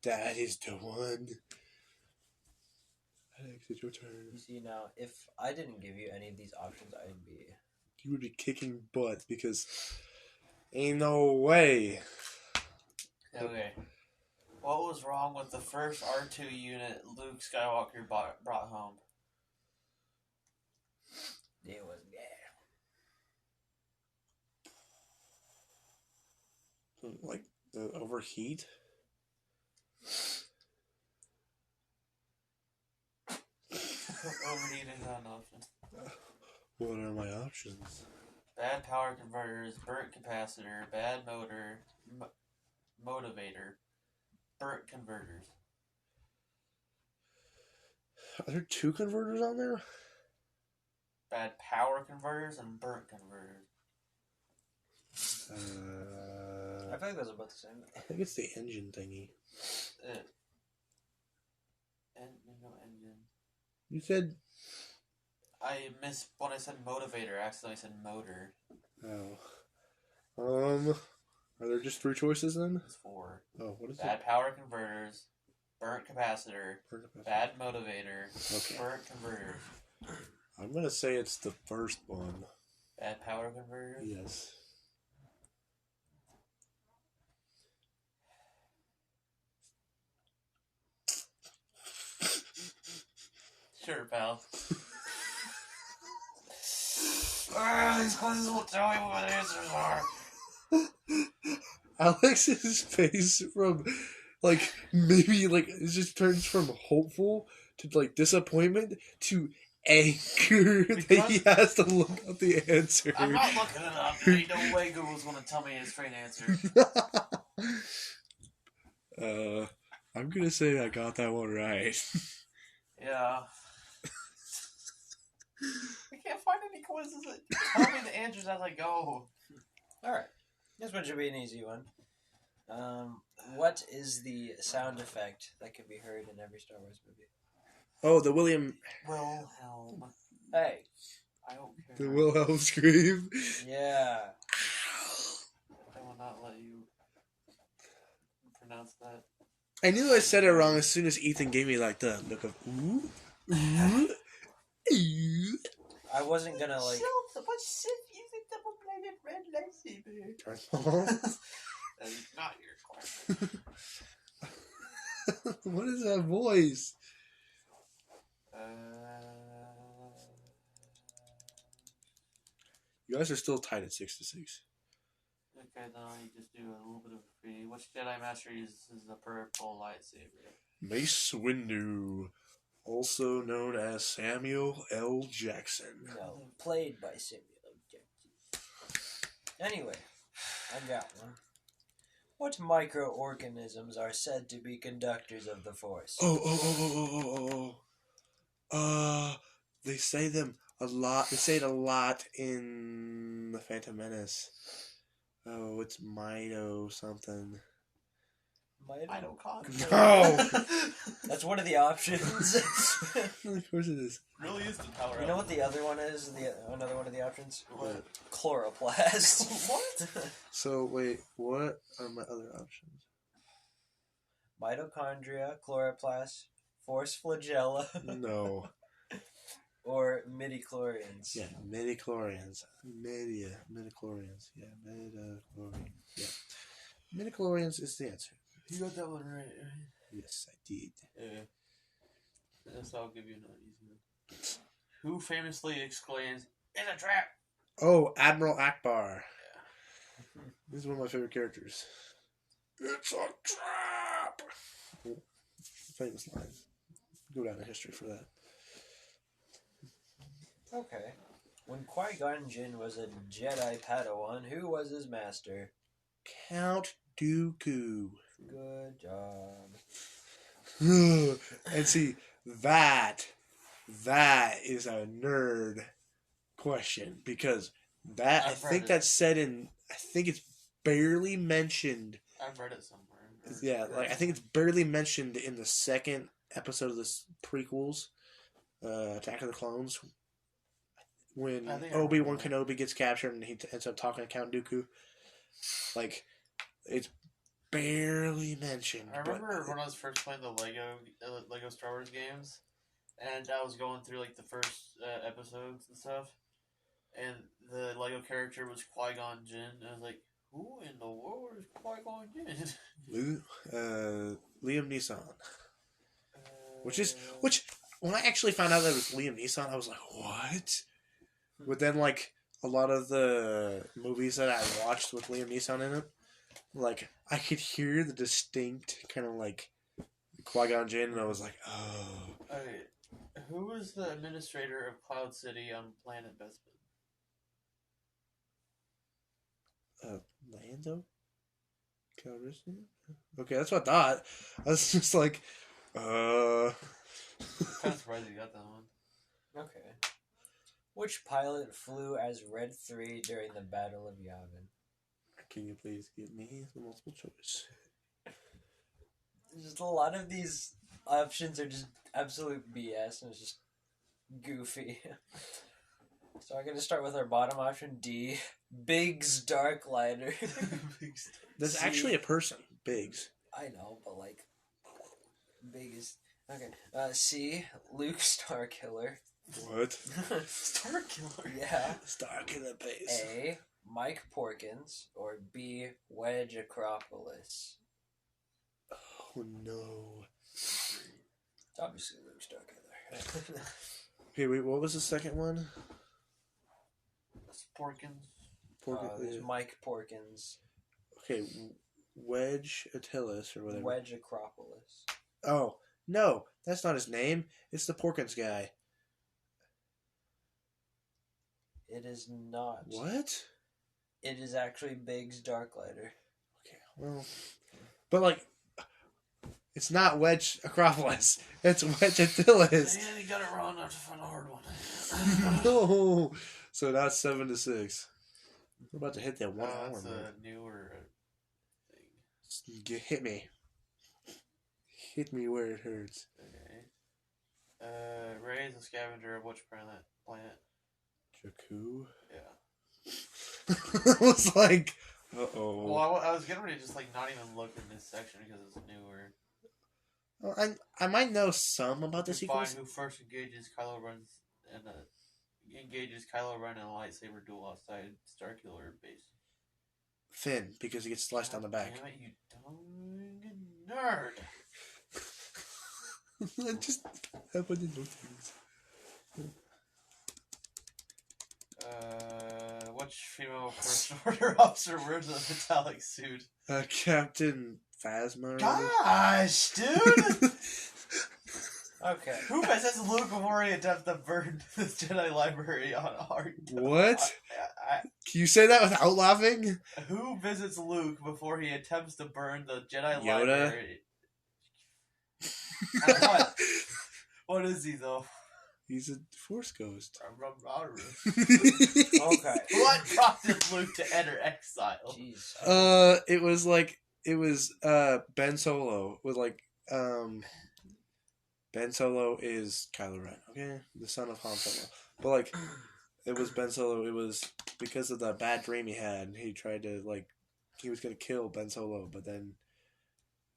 that is the one. Alex, it's your turn. You see, now, if I didn't give you any of these options, You would be kicking butt because ain't no way. Okay. What was wrong with the first R2 unit Luke Skywalker brought home? It was Like the overheat. Overheating is not an option. What are my options? Bad power converters, burnt capacitor, bad motor, motivator, burnt converters. Are there two converters on there? Bad power converters and burnt converters. I feel like those are both the same. I think it's the engine thingy. No engine. You said... I missed when I said motivator. I accidentally said motor. Oh. Are there just three choices then? It's 4. Oh, what is Bad power converters, burnt capacitor, it? bad motivator, Okay. burnt converters. I'm gonna say it's the first one. Bad power converters? Yes. Sure, pal. These questions will tell me what the answers are. Alex's face from, like, maybe, like, it just turns from hopeful to, like, disappointment to anger that he has to look up the answer. I'm not looking it up. There ain't no way Google's going to tell me a straight answer. I'm gonna say I got that one right. Yeah. I can't find any quizzes that tell me the answers as I go. Alright. This one should be an easy one. What is the sound effect that can be heard in every Star Wars movie? Oh, the Wilhelm Hey. I don't care. scream. Yeah. pronounce that. I knew I said it wrong as soon as Ethan gave me like the look of ooh, ooh, ooh. I wasn't gonna like. What's using double-bladed red lightsaber? That is not your question. What is that voice? You guys are still tied at 6-6. Okay, then I'll just do a little bit of a free. Which Jedi Master uses the purple lightsaber? Mace Windu, also known as Samuel L. Jackson. No, played by Samuel Jackson. Anyway, I got one. What microorganisms are said to be conductors of the Force? They say them a lot. They say it a lot in The Phantom Menace. Oh, it's Mito something. Mitochondria. No! That's one of the options. Of course it is. Really is the power. You know what the other one is? Another one of the options? What? Chloroplast. What? So, wait, what are my other options? Mitochondria, chloroplast, force flagella, No. or midichlorians. Yeah, midichlorians. Midichlorians. Yeah, midichlorians. Yeah. Midichlorians is the answer. You got that one right. Yes, I did. Yeah. This I'll give you an easy one. Who famously exclaims, "It's a trap"? Oh, Admiral Akbar. Yeah. This is one of my favorite characters. It's a trap! Famous line. Go down in history for that. Okay. When Qui-Gon Jinn was a Jedi Padawan, who was his master? Count Dooku. Good job. And see, that is a nerd question because that I think that's said in I think it's barely mentioned. I've read it somewhere. Yeah, like I think it's barely mentioned in the second episode of this prequels, Attack of the Clones, when Obi-Wan Kenobi gets captured and he ends up talking to Count Dooku. Like, it's barely mentioned. I remember when I was first playing the Lego Star Wars games, and I was going through like the first episodes and stuff, and the Lego character was Qui-Gon Jinn, and I was like, who in the world is Qui-Gon Jinn? Liam Neeson. Which when I actually found out that it was Liam Neeson, I was like, what? But then, like, a lot of the movies that I watched with Liam Neeson in it, like, I could hear the distinct kind of, like, Qui-Gon Jinn, and I was like, oh. Okay, who is the administrator of Cloud City on planet Bespin? Lando? Calrissian? Okay, that's what I thought. I was just like, I'm kind of surprised you got that one. Okay. Which pilot flew as Red 3 during the Battle of Yavin? Can you please give me the multiple choice? Just a lot of these options are just absolute BS and it's just goofy. So I'm going to start with our bottom option, D. Biggs Darklighter. That's actually a person, Biggs. I know, but like, Big is... Okay. C. Luke Starkiller. What? Starkiller? Yeah. Starkiller base. A. Mike Porkins. Or B. Wedge Acropolis. Oh no. It's obviously Luke Starkiller. Okay, wait, what was the second one? Porkins. There's Mike Porkins. Okay, Wedge Attilis or whatever. Wedge Acropolis. Oh, no, that's not his name. It's the Porkins guy. It is not. What? It is actually Biggs Darklighter. Okay, well, but like, it's not Wedge Acropolis. It's Wedge Attilis. Yeah, you got it wrong. I have to find a hard one. No. So that's 7-6. We're about to hit that 1 hour That's mark. a newer thing. Hit me. Hit me where it hurts. Okay. Ray is a scavenger of which planet? Jakku? Yeah. I was like, Uh-oh. Well, I was getting ready to just like not even look in this section because it's newer. Well, I might know some about the sequels. Find who first engages Kylo Ren in a lightsaber duel outside Starkiller base. Finn, because he gets sliced on the back. Damn it, you dumb nerd! I just happen to know things. Which female First Order officer wears a metallic suit? Captain Phasma. Gosh, dude! Okay. Who possesses Luke before he attempts to burn the Jedi library on Ark? What? Can you say that without laughing? Who visits Luke before he attempts to burn the Jedi Yoda? library? What? What is he though? He's a Force ghost. Okay. What prompted Luke to enter exile? Jeez. It was Ben Solo with Ben Solo is Kylo Ren, okay? The son of Han Solo. But it was Ben Solo, it was because of the bad dream he had, he tried to he was gonna kill Ben Solo, but then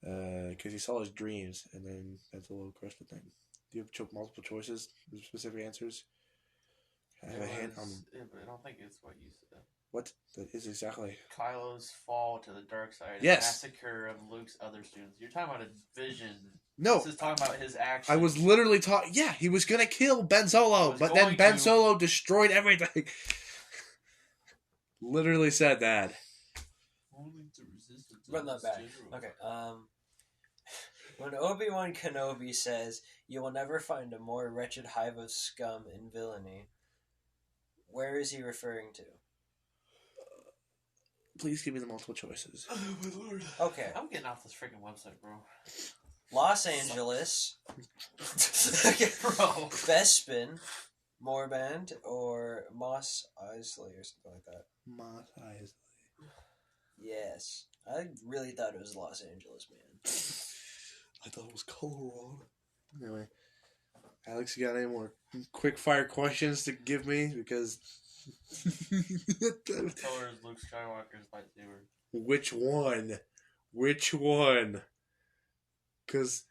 because he saw his dreams, and then Ben Solo crushed the thing. Do you have multiple choices? Specific answers? I have a hint on. I don't think it's what you said. What? That is exactly. Kylo's fall to the dark side. Yes. And massacre of Luke's other students. You're talking about a vision. No. This is talking about his actions. I was literally talking. Yeah, he was gonna kill Ben Solo, but then Ben Solo destroyed everything. Literally said that. Run that back. Okay. When Obi-Wan Kenobi says, "You will never find a more wretched hive of scum and villainy," where is he referring to? Please give me the multiple choices. Oh my lord. Okay. I'm getting off this freaking website, bro. Los Angeles. Okay, bro. Bespin, Moorband, or Moss Isley or something like that. Moss Isley. Yes. I really thought it was Los Angeles, man. I thought it was Colorado. Anyway, Alex, you got any more quick fire questions to give me? Because What color is Luke Skywalker's lightsaber? Which one? Which one? Because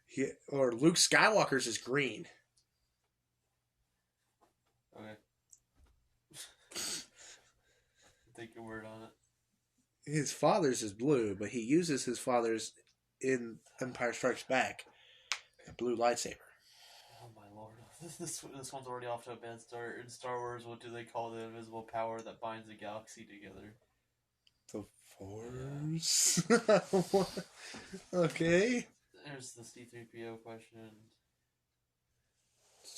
Luke Skywalker's is green. Okay. Take your word on it. His father's is blue, but he uses his father's in Empire Strikes Back. A blue lightsaber. Oh my lord. This one's already off to a bad start. In Star Wars, what do they call the invisible power that binds the galaxy together? The Force? Okay. There's the C-3PO question.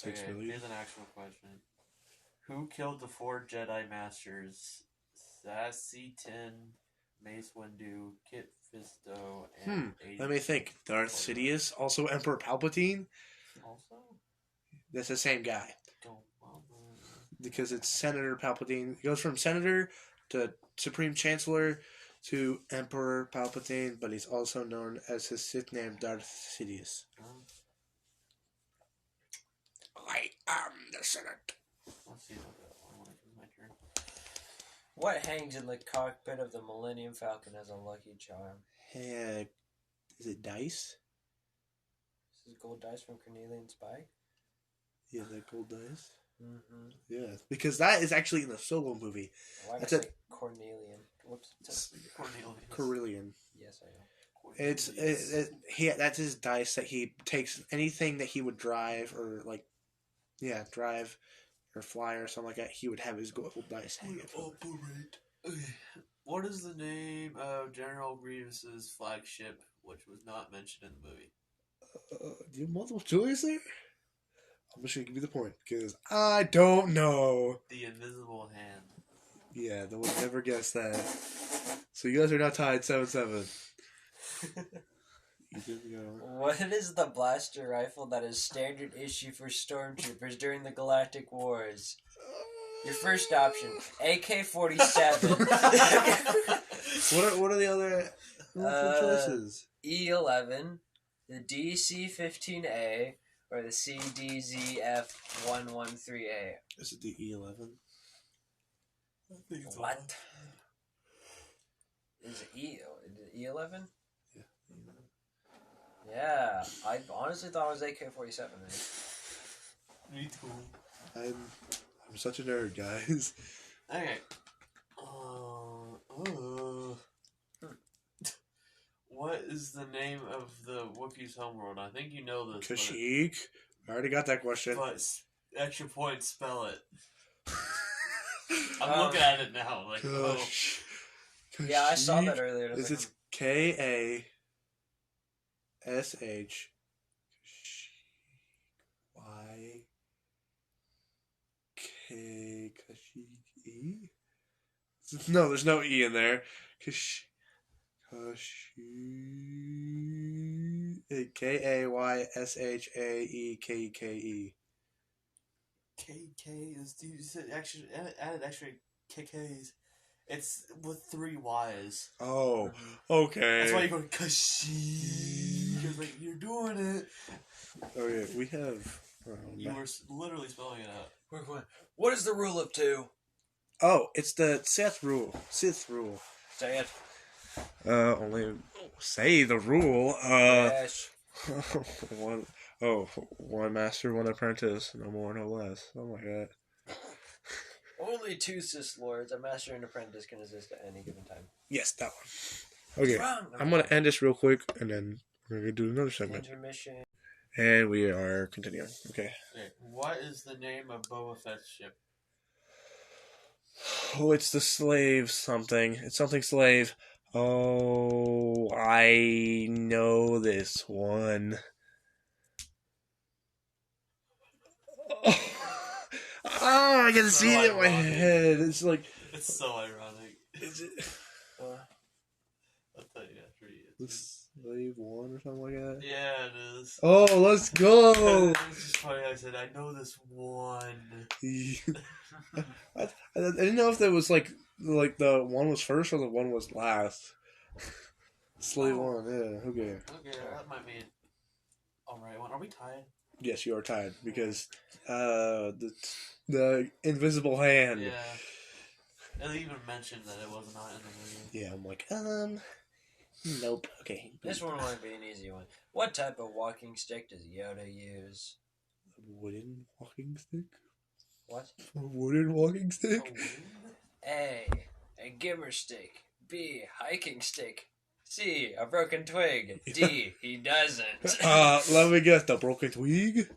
Okay, here's an actual question. Who killed the 4 Jedi Masters? Sassy-10, Mace Windu, Kit Fisto, and let me think. Darth Sidious, also Emperor Palpatine? Also? That's the same guy. Don't bother. Because it's Senator Palpatine. It goes from Senator to Supreme Chancellor to Emperor Palpatine, but he's also known as his Sith name, Darth Sidious. I am the Senate. Let's see that one when it comes my turn. What hangs in the cockpit of the Millennium Falcon as a lucky charm? Hey, is it dice? This is gold dice from Cornelian Spike. Yeah, that gold dice. Mm-hmm. Yeah, because that is actually in the Solo movie. Why That's did I say Cornelian? Whoops. Cornelius. Yes, I know. That's his dice that he takes anything that he would drive or drive or fly or something like that. He would have his gold dice hanging. Operate. Okay. What is the name of General Grievous's flagship, which was not mentioned in the movie? Do you have multiple choice there? I'm just gonna give you the point because I don't know. The Invisible Hand. Yeah, no one never guessed that. So you guys are now tied 7-7. What is the blaster rifle that is standard issue for stormtroopers during the Galactic Wars? Your first option, AK-47. What are the other choices? E11, the DC-15A, or the CDZF-113A. Is it the E11? What? Is it E11? Yeah. Yeah, I honestly thought it was AK-47. Man. Me too. I'm such a nerd, guys. Okay. What is the name of the Wookiee's homeworld? I think you know this. Kashyyyk. I already got that question. But extra point, spell it. I'm looking at it now. Like, Yeah, I saw that earlier. Is it Kash? Y K Kashyyyk? No, there's no E in there. Kashyyyk. Kayshaeeke. KK is, dude, you said actually added extra KKs. It's with 3 Y's. Oh, okay. That's why you're going Kashyyyk. Because like you're doing it. Okay, we have. You were literally spelling it out. What is the rule of 2? Oh, it's the Sith rule. Say it. Only say the rule. Yes. One master, one apprentice, no more, no less. Oh my god. Only 2 Sith Lords, a master and apprentice, can exist at any given time. Yes, that one. Okay, I'm gonna end this real quick, and then we're gonna do another segment. Intermission. And we are continuing. Okay. What is the name of Boba Fett's ship? Oh, it's the slave something. It's something slave. Oh, I know this one. Oh, I can see it in my head. It's like. It's so ironic. Is it? I'll tell you after you. It's Slave 1 or something like that? Yeah, it is. Oh, let's go! It's just funny. I said, I know this one. I didn't know if there was like the one was first or the one was last. Slave 1, yeah, okay. Okay, that might be alright one. Are we tied? Yes, you are tied because the invisible hand. Yeah. They even mentioned that it was not in the movie. Yeah, I'm like, nope. Okay. This one might be an easy one. What type of walking stick does Yoda use? A wooden walking stick? What? A wooden walking stick? A gimmer stick. B, hiking stick. C, a broken twig. D, he doesn't. Let me guess, the broken twig?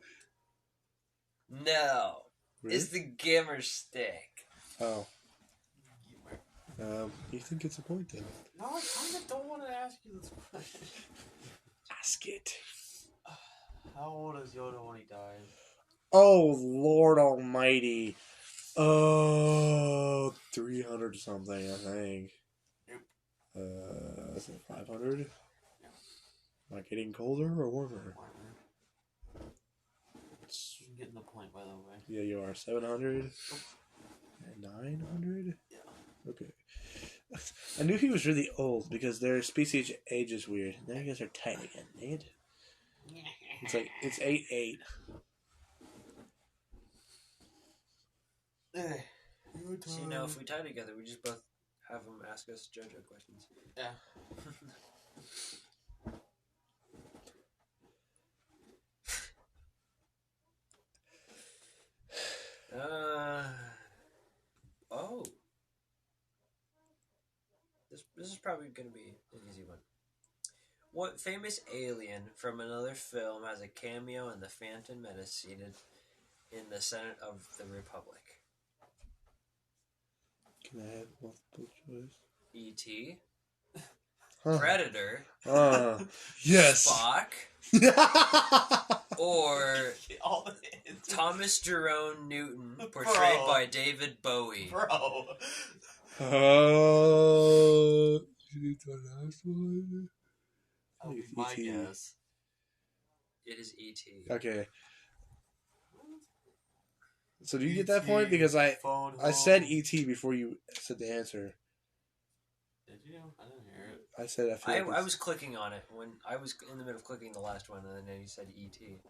No. Really? It's the gimmer stick. Oh. Ethan gets a point then. No, I kind of don't want to ask you this question. Ask it. How old is Yoda when he died? Oh, Lord Almighty. 300 something, I think. Yep. Is it 500? Yep. Am I getting colder or warmer? I'm getting the point, by the way. Yeah, you are. 700? 900? Yeah. Okay. I knew he was really old because their species age is weird. Now you guys are tight again, Nate. It's like, it's 8-8. So, you know, if we tie together, we just both have them ask us JoJo questions. Yeah. Oh. This is probably going to be an easy one. What famous alien from another film has a cameo in The Phantom Menace seated in the Senate of the Republic? Can I have multiple choice? E.T., Huh. Predator, Yes. Spock, or Thomas Jerome Newton, portrayed by David Bowie. Bro. It's the last one. That would be my guess. It is E.T. Okay. So do you get that point? Because I said E.T. before you said the answer. Did you? I didn't hear it. I said I I was clicking on it when I was in the middle of clicking the last one, and then you said E.T.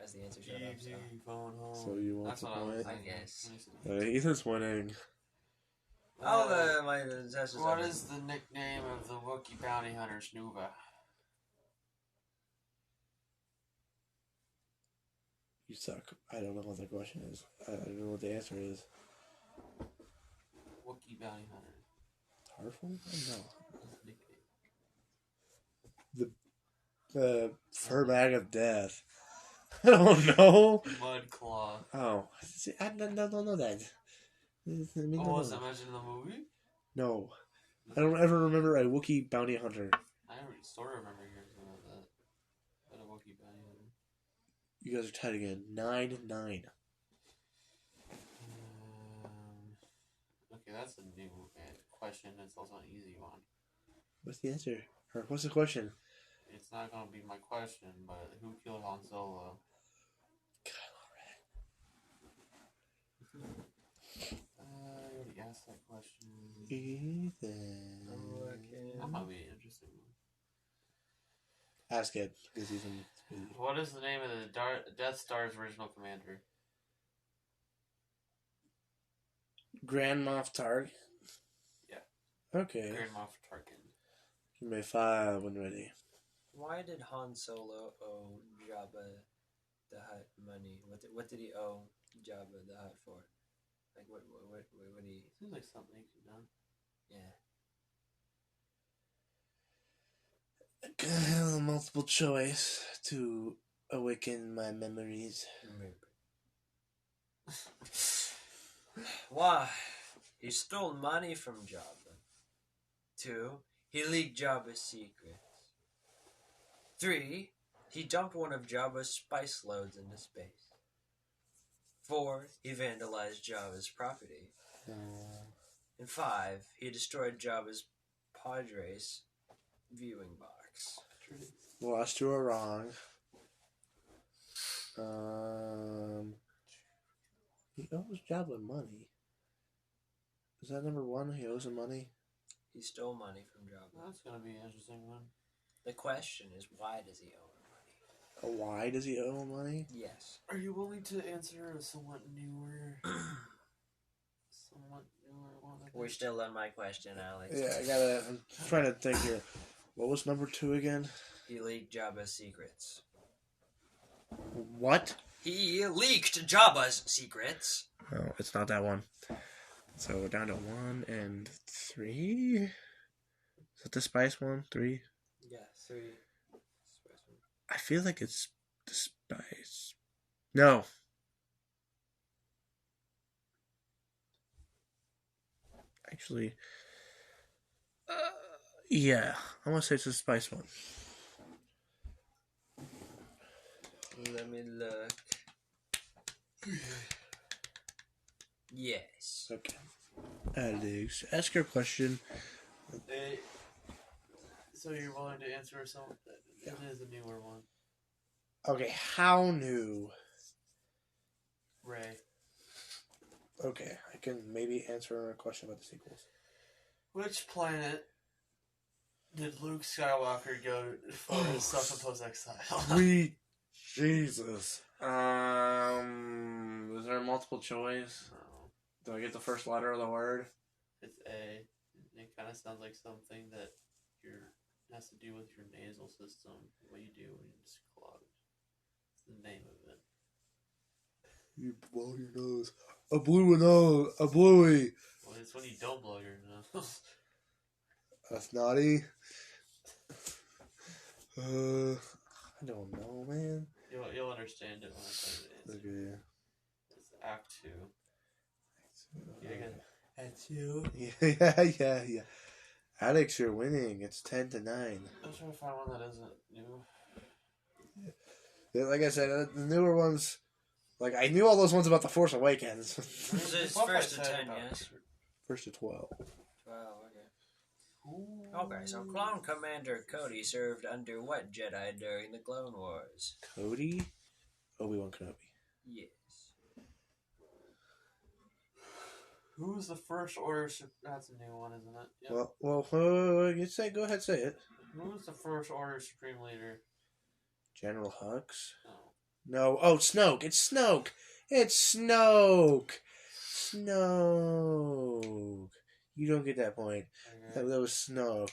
as the answer showed up. Phone home. So you want That's the what I was point? I thinking. guess. Ethan's winning. My test is What over. is the nickname of the Wookiee bounty hunter Snuva? You suck. I don't know what the question is. I don't know what the answer is. Wookiee bounty hunter. Tarful? No. Nickname. The fur bag of death. I don't know. Mudclaw. Oh. See, I don't know that. Was that mentioned in the movie? No. I don't ever remember a Wookiee bounty hunter. I sort of remember hearing something about that. But a Wookiee bounty hunter. You guys are tied again. 9-9. Okay, that's a new question. It's also an easy one. What's the answer? Or what's the question? It's not going to be my question, but who killed Han Solo? I already asked that question. Ethan. That might be an interesting one. Ask it. Because he's in. What is the name of the Death Star's original commander? Grand Moff Targ? Yeah. Okay. Grand Moff Tarkin. You may 5 when ready. Why did Han Solo owe Jabba the Hutt money? What did he owe Jabba the Hutt for? Like what he? Seems like something he could have done. Yeah. Multiple choice to awaken my memories. Why? He stole money from Jabba. 2. He leaked Jabba's secrets. 3. He dumped one of Jabba's spice loads into space. 4. He vandalized Jabba's property. And 5. He destroyed Jabba's Padres viewing box. Lost you or wrong. He owes Jabba money. Is that number 1? He owes him money? He stole money from Jabba. That's going to be an interesting one. The question is, why does he owe him money? Why does he owe him money? Yes. Are you willing to answer a somewhat newer one? We're still on my question, Alex. Yeah, I'm trying to think here. What was number 2 again? He leaked Jabba's secrets. What? He leaked Jabba's secrets. Oh, it's not that one. So we're down to 1 and 3. Is that the spice one? 3? Yeah, 3. I feel like it's the spice. No. Actually, yeah. I'm going to say it's the spice one. Let me look. Yes. Okay. Alex, ask your question. So you're willing to answer something? Yeah. It is a newer one. Okay, how new? Ray. Okay, I can maybe answer a question about the sequels. Which planet did Luke Skywalker go for his self-imposed exile? Sweet Jesus. Is there a multiple choice? No. Do I get the first letter of the word? It's A. It kind of sounds like something that has to do with your nasal system. What you do when it's clogged. It's the name of it. You blow your nose. A blue nose. A bluey. Well, it's when you don't blow your nose. That's naughty. I don't know, man. You'll understand it when I tell you the answer. Okay. It's Act 2. Act 2? Yeah. Alex, you're winning. It's 10-9. I'm trying to find one that isn't new. Yeah, like I said, the newer ones, like I knew all those ones about the Force Awakens. This is first to 10, yes? First to 12. 12, okay. Okay, so Clone Commander Cody served under what Jedi during the Clone Wars? Cody? Obi-Wan Kenobi. Yes. Who was the first Order? That's a new one, isn't it? Yep. Well, you say, go ahead, say it. Who was the first Order Supreme Leader? General Hux? No. No. Oh, Snoke. It's Snoke. It's Snoke. Snoke. You don't get that point. Okay. That was Snow.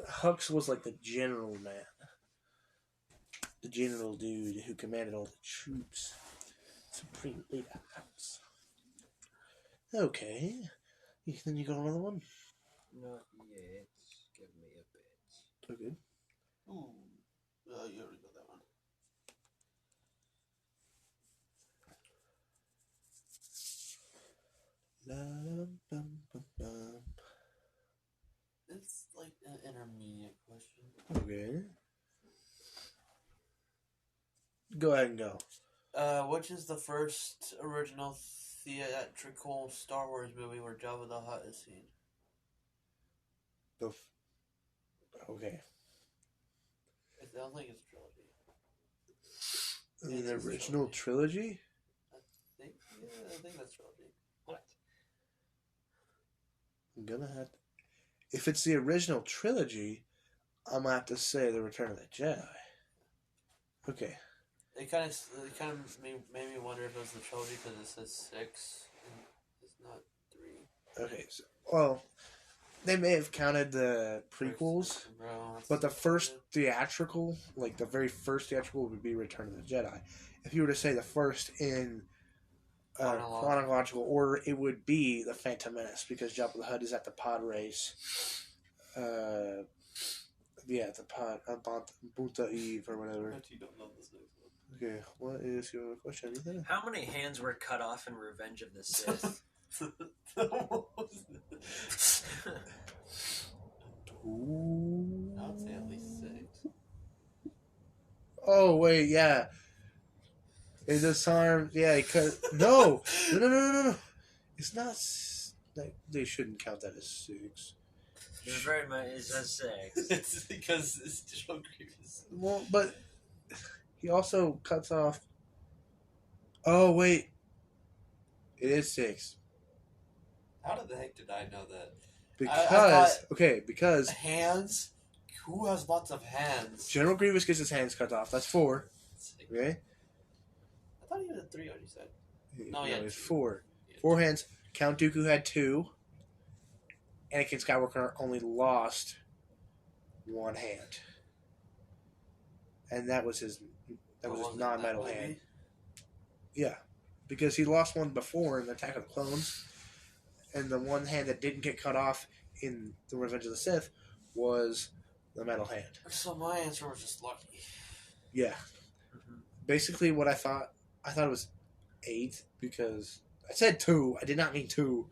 Hux was like the general man. The general dude who commanded all the troops. Supreme leader Hux. Okay. Then you got another one? Not yet. Give me a bit. Okay. Ooh. You already got that one. It's like an intermediate question. Okay. Go ahead and go. Which is the first original theatrical Star Wars movie where Jabba the Hutt is seen? Okay. I don't think it's a trilogy. The original trilogy? I think that's trilogy. What? I'm gonna have to... If it's the original trilogy, I'm gonna have to say The Return of the Jedi. Okay. It kind of made me wonder if it was the trilogy because it says 6 and it's not 3. Okay, so, well, they may have counted the prequels, but the first theatrical, like the very first theatrical, would be Return of the Jedi. If you were to say the first in chronological order, it would be The Phantom Menace, because Jabba the Hutt is at the pod race. The pod, Bunta Eve, or whatever. You don't know this next one. Okay, what is your question, Ethan? How many hands were cut off in Revenge of the Sith? Ooh. I would say at least 6. Oh, wait, yeah. It disarmed. Yeah, he cut. No! No. It's not. Like, they shouldn't count that as 6. It's very much. It says 6. It's because it's General Grievous. Well, but he also cuts off. Oh, wait. It is 6. How the heck did I know that? Because Hands? Who has lots of hands? General Grievous gets his hands cut off. That's 4. Okay? I thought he had 3 on you said. No, he had it's 2. 4. 4 hands. Count Dooku had 2. Anakin Skywalker only lost 1 hand. And that was his non-metal hand. Yeah. Because he lost one before in the Attack of the Clones. And the one hand that didn't get cut off in The Revenge of the Sith was the metal hand. So my answer was just lucky. Yeah. Mm-hmm. Basically what I thought it was 8 because I said 2. I did not mean 2.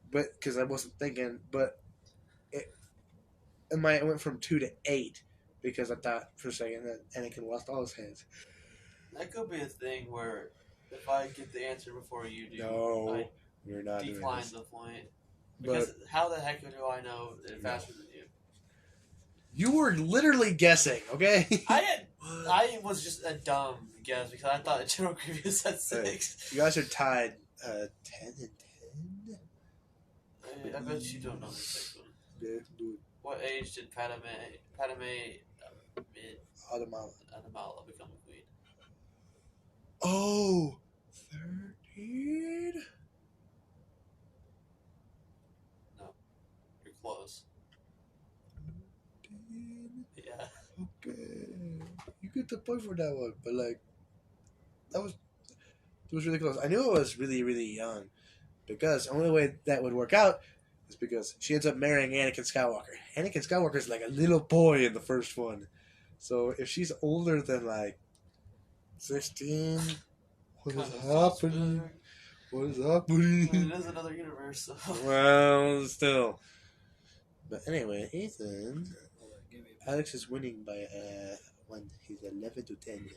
But because I wasn't thinking, but it went from 2 to 8 because I thought for a second that Anakin lost all his hands. That could be a thing where if I get the answer before you do, No, you're not doing decline this. the point. Because how the heck do I know it faster than you? You were literally guessing, okay? I was just a dumb guess because I thought General Grievous had 6. You guys are tied 10 and 10. I bet you don't know the 6th one. Yeah, do it. What age did Padme Adamala become a queen? Oh, 13? No. You're close. 13? Yeah. Okay. You get the point for that one, but like, it was really close. I knew I was really, really young because the only way that would work out is because she ends up marrying Anakin Skywalker. Anakin Skywalker is like a little boy in the first one. So if she's older than like 16, what is happening? What is happening? It is another universe, so. Well, still. But anyway, Ethan, Alex is winning by when he's 11 to 10.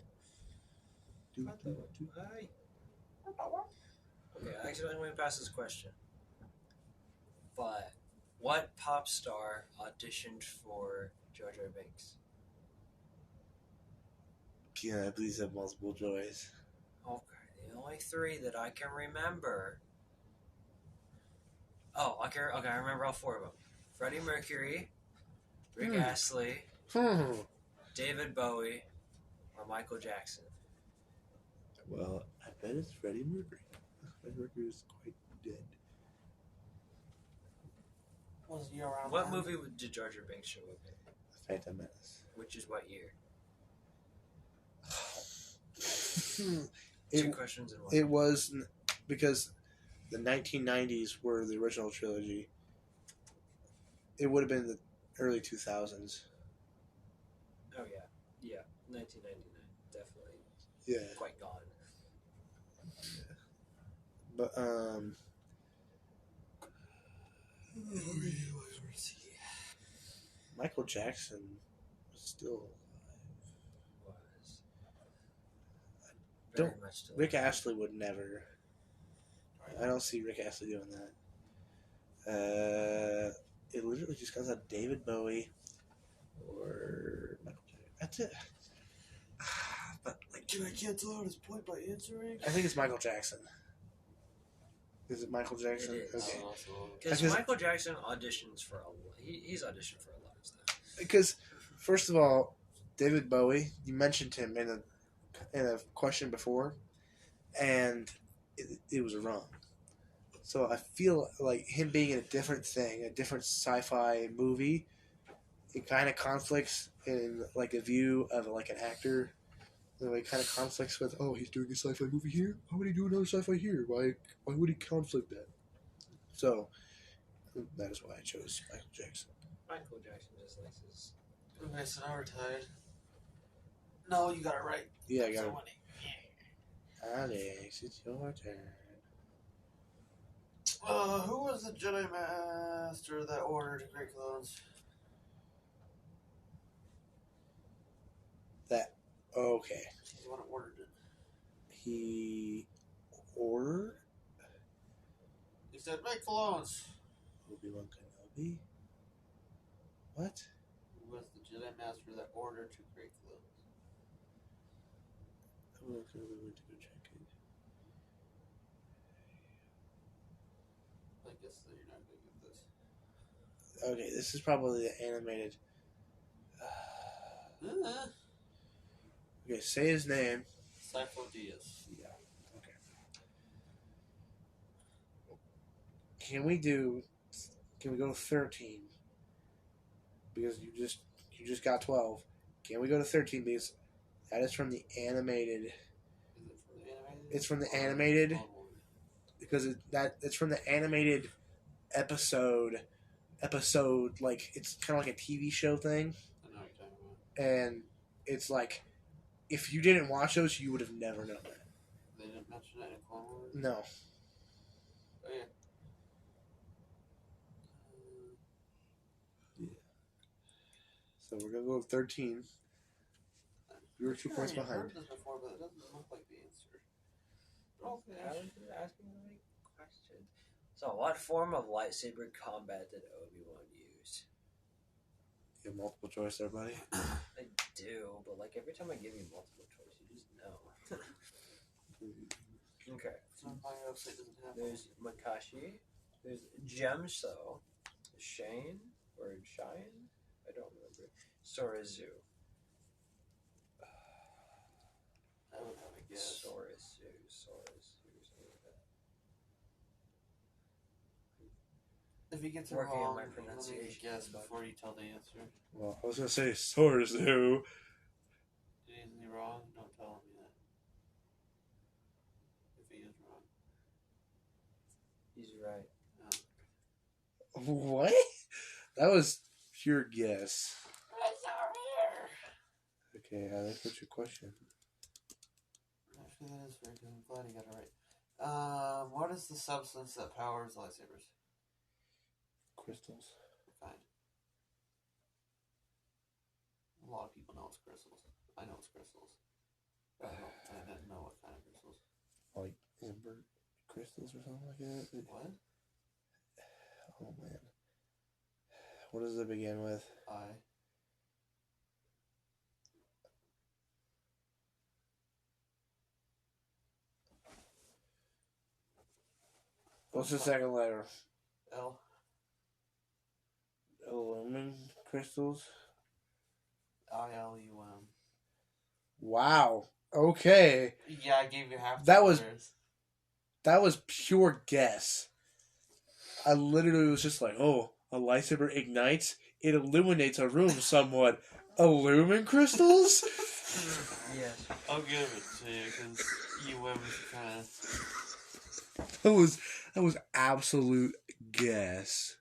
Okay, I accidentally went past this question. But what pop star auditioned for Jar Jar Binks? Yeah, please have multiple choice. Okay, the only 3 that I can remember. Oh, okay, I remember all 4 of them. Freddie Mercury, Rick Astley, David Bowie, or Michael Jackson. Well, I bet it's Freddie Mercury. Freddie Mercury is quite dead. Was year around? What movie did Jar Jar Binks show up in? Phantom Menace. Which is what year? It, Two questions in one. it was because the 1990s were the original trilogy. It would have been the early 2000s. Oh yeah, yeah, 1999, definitely. Yeah, Quite gone. but Michael Jackson was still Was. Don't- Very much still. Rick Astley would never. I don't see Rick Astley doing that. It literally just comes out David Bowie or Michael Jackson. That's it. But like, Dude, I can't tell at this point by answering. I think it's Michael Jackson. Is it Michael Jackson? It is. Okay. Because Because- Michael Jackson auditions for a lot. He's auditioned for a lot of stuff. Because first of all, David Bowie, you mentioned him in a question before, and it was wrong. So I feel like him being in a different thing, a different sci-fi movie, it kind of conflicts in like a view of like an actor. It kind of conflicts with, oh, he's doing a sci-fi movie here. How would he do another sci-fi here? Why would he conflict that? So that is why I chose Michael Jackson. Michael Jackson just likes his. Okay, so now we're tied. No, you got it right. Yeah, I got So it. funny. Alex, it's your turn. Who was the Jedi Master that ordered great clones? Okay. He's the one that ordered it. He ordered He said, make clones. Obi-Wan Kenobi. What? Who was the Jedi Master that ordered to create clones? Obi-Wan Kenobi went to go check it. I guess that you're not going to get this. Okay, this is probably the animated. Okay, say his name. Sifo Dyas. Yeah. Okay. Can we go to 13? Because you just got 12. Can we go to 13 because that is from the animated? Is it from the animated? It's from the animated because it's from the animated episode like it's kind of like a TV show thing, I know what you're talking about. and it's like if you didn't watch those, you would have never known that. They didn't mention that in Clone Wars? No. Oh, yeah. So we're gonna go with 13. You were 2 points I've behind. heard this before, but it doesn't look like the answer. Okay. Asking the right question. So, what form of lightsaber combat did Obi-Wan use? You have multiple choice there, buddy. I do, but like every time I give you multiple choice, you just know. Okay. So my website doesn't have There's Makashi. There's Gemso. Shane or Cheyenne? I don't remember. Sorizu. I would have a guess. Sorizu. Something like that. If he gets it Working on wrong, my let me pronunciation, guess but- before you tell the answer. Well, I was gonna say Sorzu. Is he wrong? Don't tell him yet. If he is wrong. He's right. What? That was pure guess. It's over here! Okay, Alex, what's your question? Actually, that is very good. I'm glad he got it right. What is the substance that powers lightsabers? Crystals. What kind? A lot of people know it's crystals. I know it's crystals. I didn't know what kind of crystals. Like amber crystals or something like that? What? Oh man. What does it begin with? What's the second letter? L. Aluminum crystals? ILUM. Wow. Okay. Yeah, I gave you half. That the was- letters. That was pure guess. I literally was just like, oh, A lightsaber ignites. It illuminates a room somewhat. Illumin crystals? Yes. I'll give it to you because you went with kind of. That was absolute guess.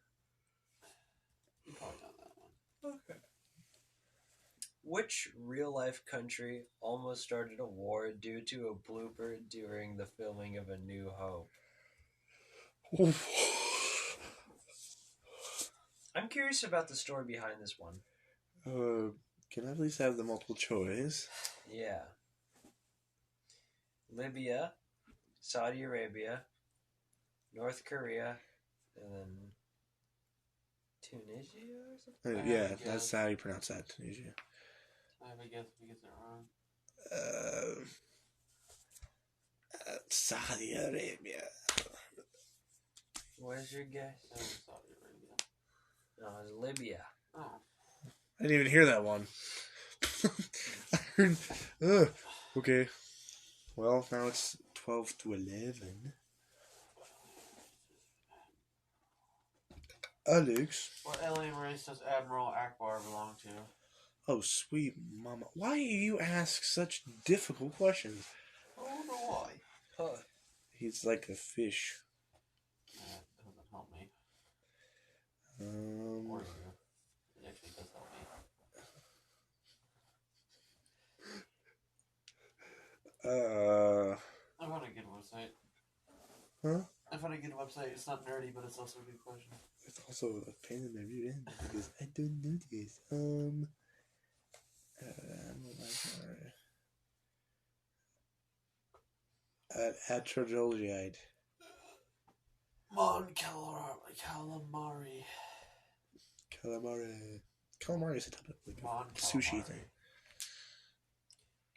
You probably got that one. Okay. Which real-life country almost started a war due to a blooper during the filming of A New Hope? I'm curious about the story behind this one. Can I please have the multiple choice? Yeah. Libya, Saudi Arabia, North Korea, and then Tunisia or something? Yeah, that's how you pronounce that, Tunisia. I have a guess if he gets it wrong. Saudi Arabia. What is your guess? That was Saudi Arabia. No, it's Libya. Oh. I didn't even hear that one. I heard, okay. Well, now it's 12 to 11. Alex. What alien race does Admiral Akbar belong to? Oh, sweet mama. Why do you ask such difficult questions? I don't know why. Huh. He's like a fish. That doesn't help me. Or Um, you. It actually does help me. I found a good website. Huh? I found a good website. It's not nerdy, but it's also a good question. It's also a pain in the rear end because I don't know this. At Trojologite. Mon calamari. Calamari. Calamari is a type of like Mon sushi calamari. thing.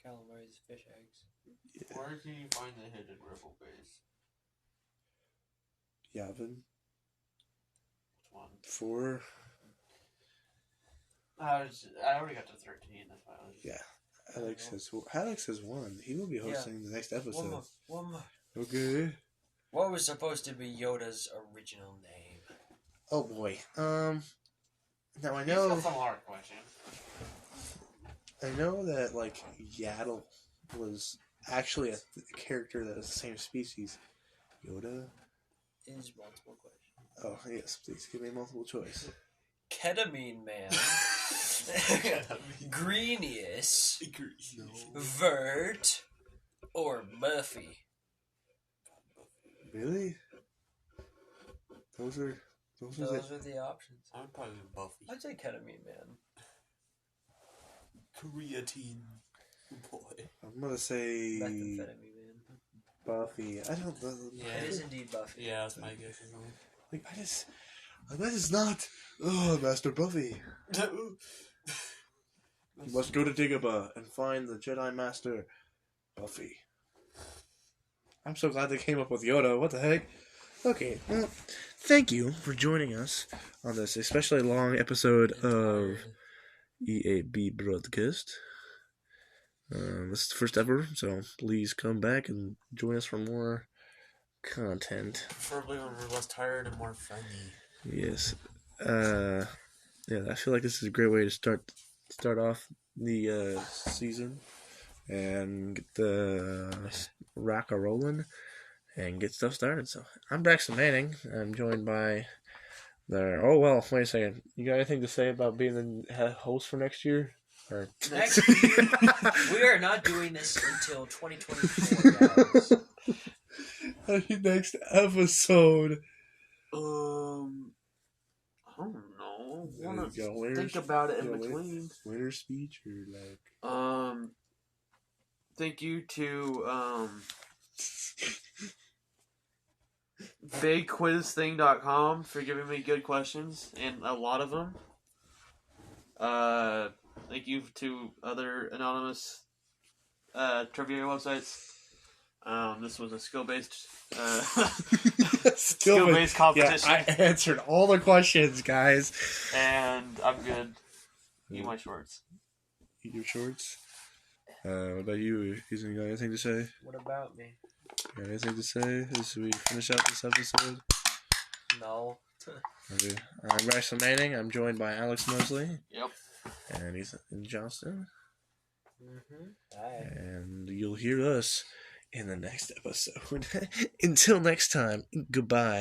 Calamari is fish eggs. Yeah. Where can you find the hidden rebel base? Yavin. Which one? 4. I already got to 13. That's why I was just... Yeah. Alex has won. He will be hosting the next episode. One more. Okay. What was supposed to be Yoda's original name? Oh boy. Now I He's know. got some hard questions. I know that like Yaddle was actually a character that is the same species. Yoda. Is multiple questions. Oh yes, please give me multiple choice. Ketamine Man. Greenius. Vert. Or Buffy. Really? Those are Those are the options. I would probably be Buffy. I'd say Ketamine Man. Creatine boy. I'm gonna say Methamphetamine Man. Buffy. I don't know. Yeah. It is indeed Buffy. Yeah, that's my guess. Like that is not. Oh, Master Buffy. You must go to Dagobah and find the Jedi Master Buffy. I'm so glad they came up with Yoda. What the heck? Okay, well, thank you for joining us on this especially long episode of EAB Broadcast. This is the first ever, so please come back and join us for more content. Preferably when we're less tired and more funny. Yes. Yeah, I feel like this is a great way to start off the season and get the rock a rolling and get stuff started. So I'm Braxton Manning. I'm joined by wait a second. You got anything to say about being the host for next year? Or Next year, we are not doing this until 2024, guys. Next episode. I don't know. You Wanna got winners- think about it in you got between. Winter speech or like Thank you to BigQuizThing.com for giving me good questions and a lot of them. Thank you to other anonymous trivia websites. This was a skill-based skill-based competition. Yeah, I answered all the questions, guys. And I'm good. Eat my shorts. Eat your shorts. What about you? You got anything to say? What about me? You got anything to say as we finish out this episode? No. I'm Bryson Manning. I'm joined by Alex Mosley. Yep. And Ethan Johnston. Aye. And you'll hear us in the next episode. Until next time, goodbye.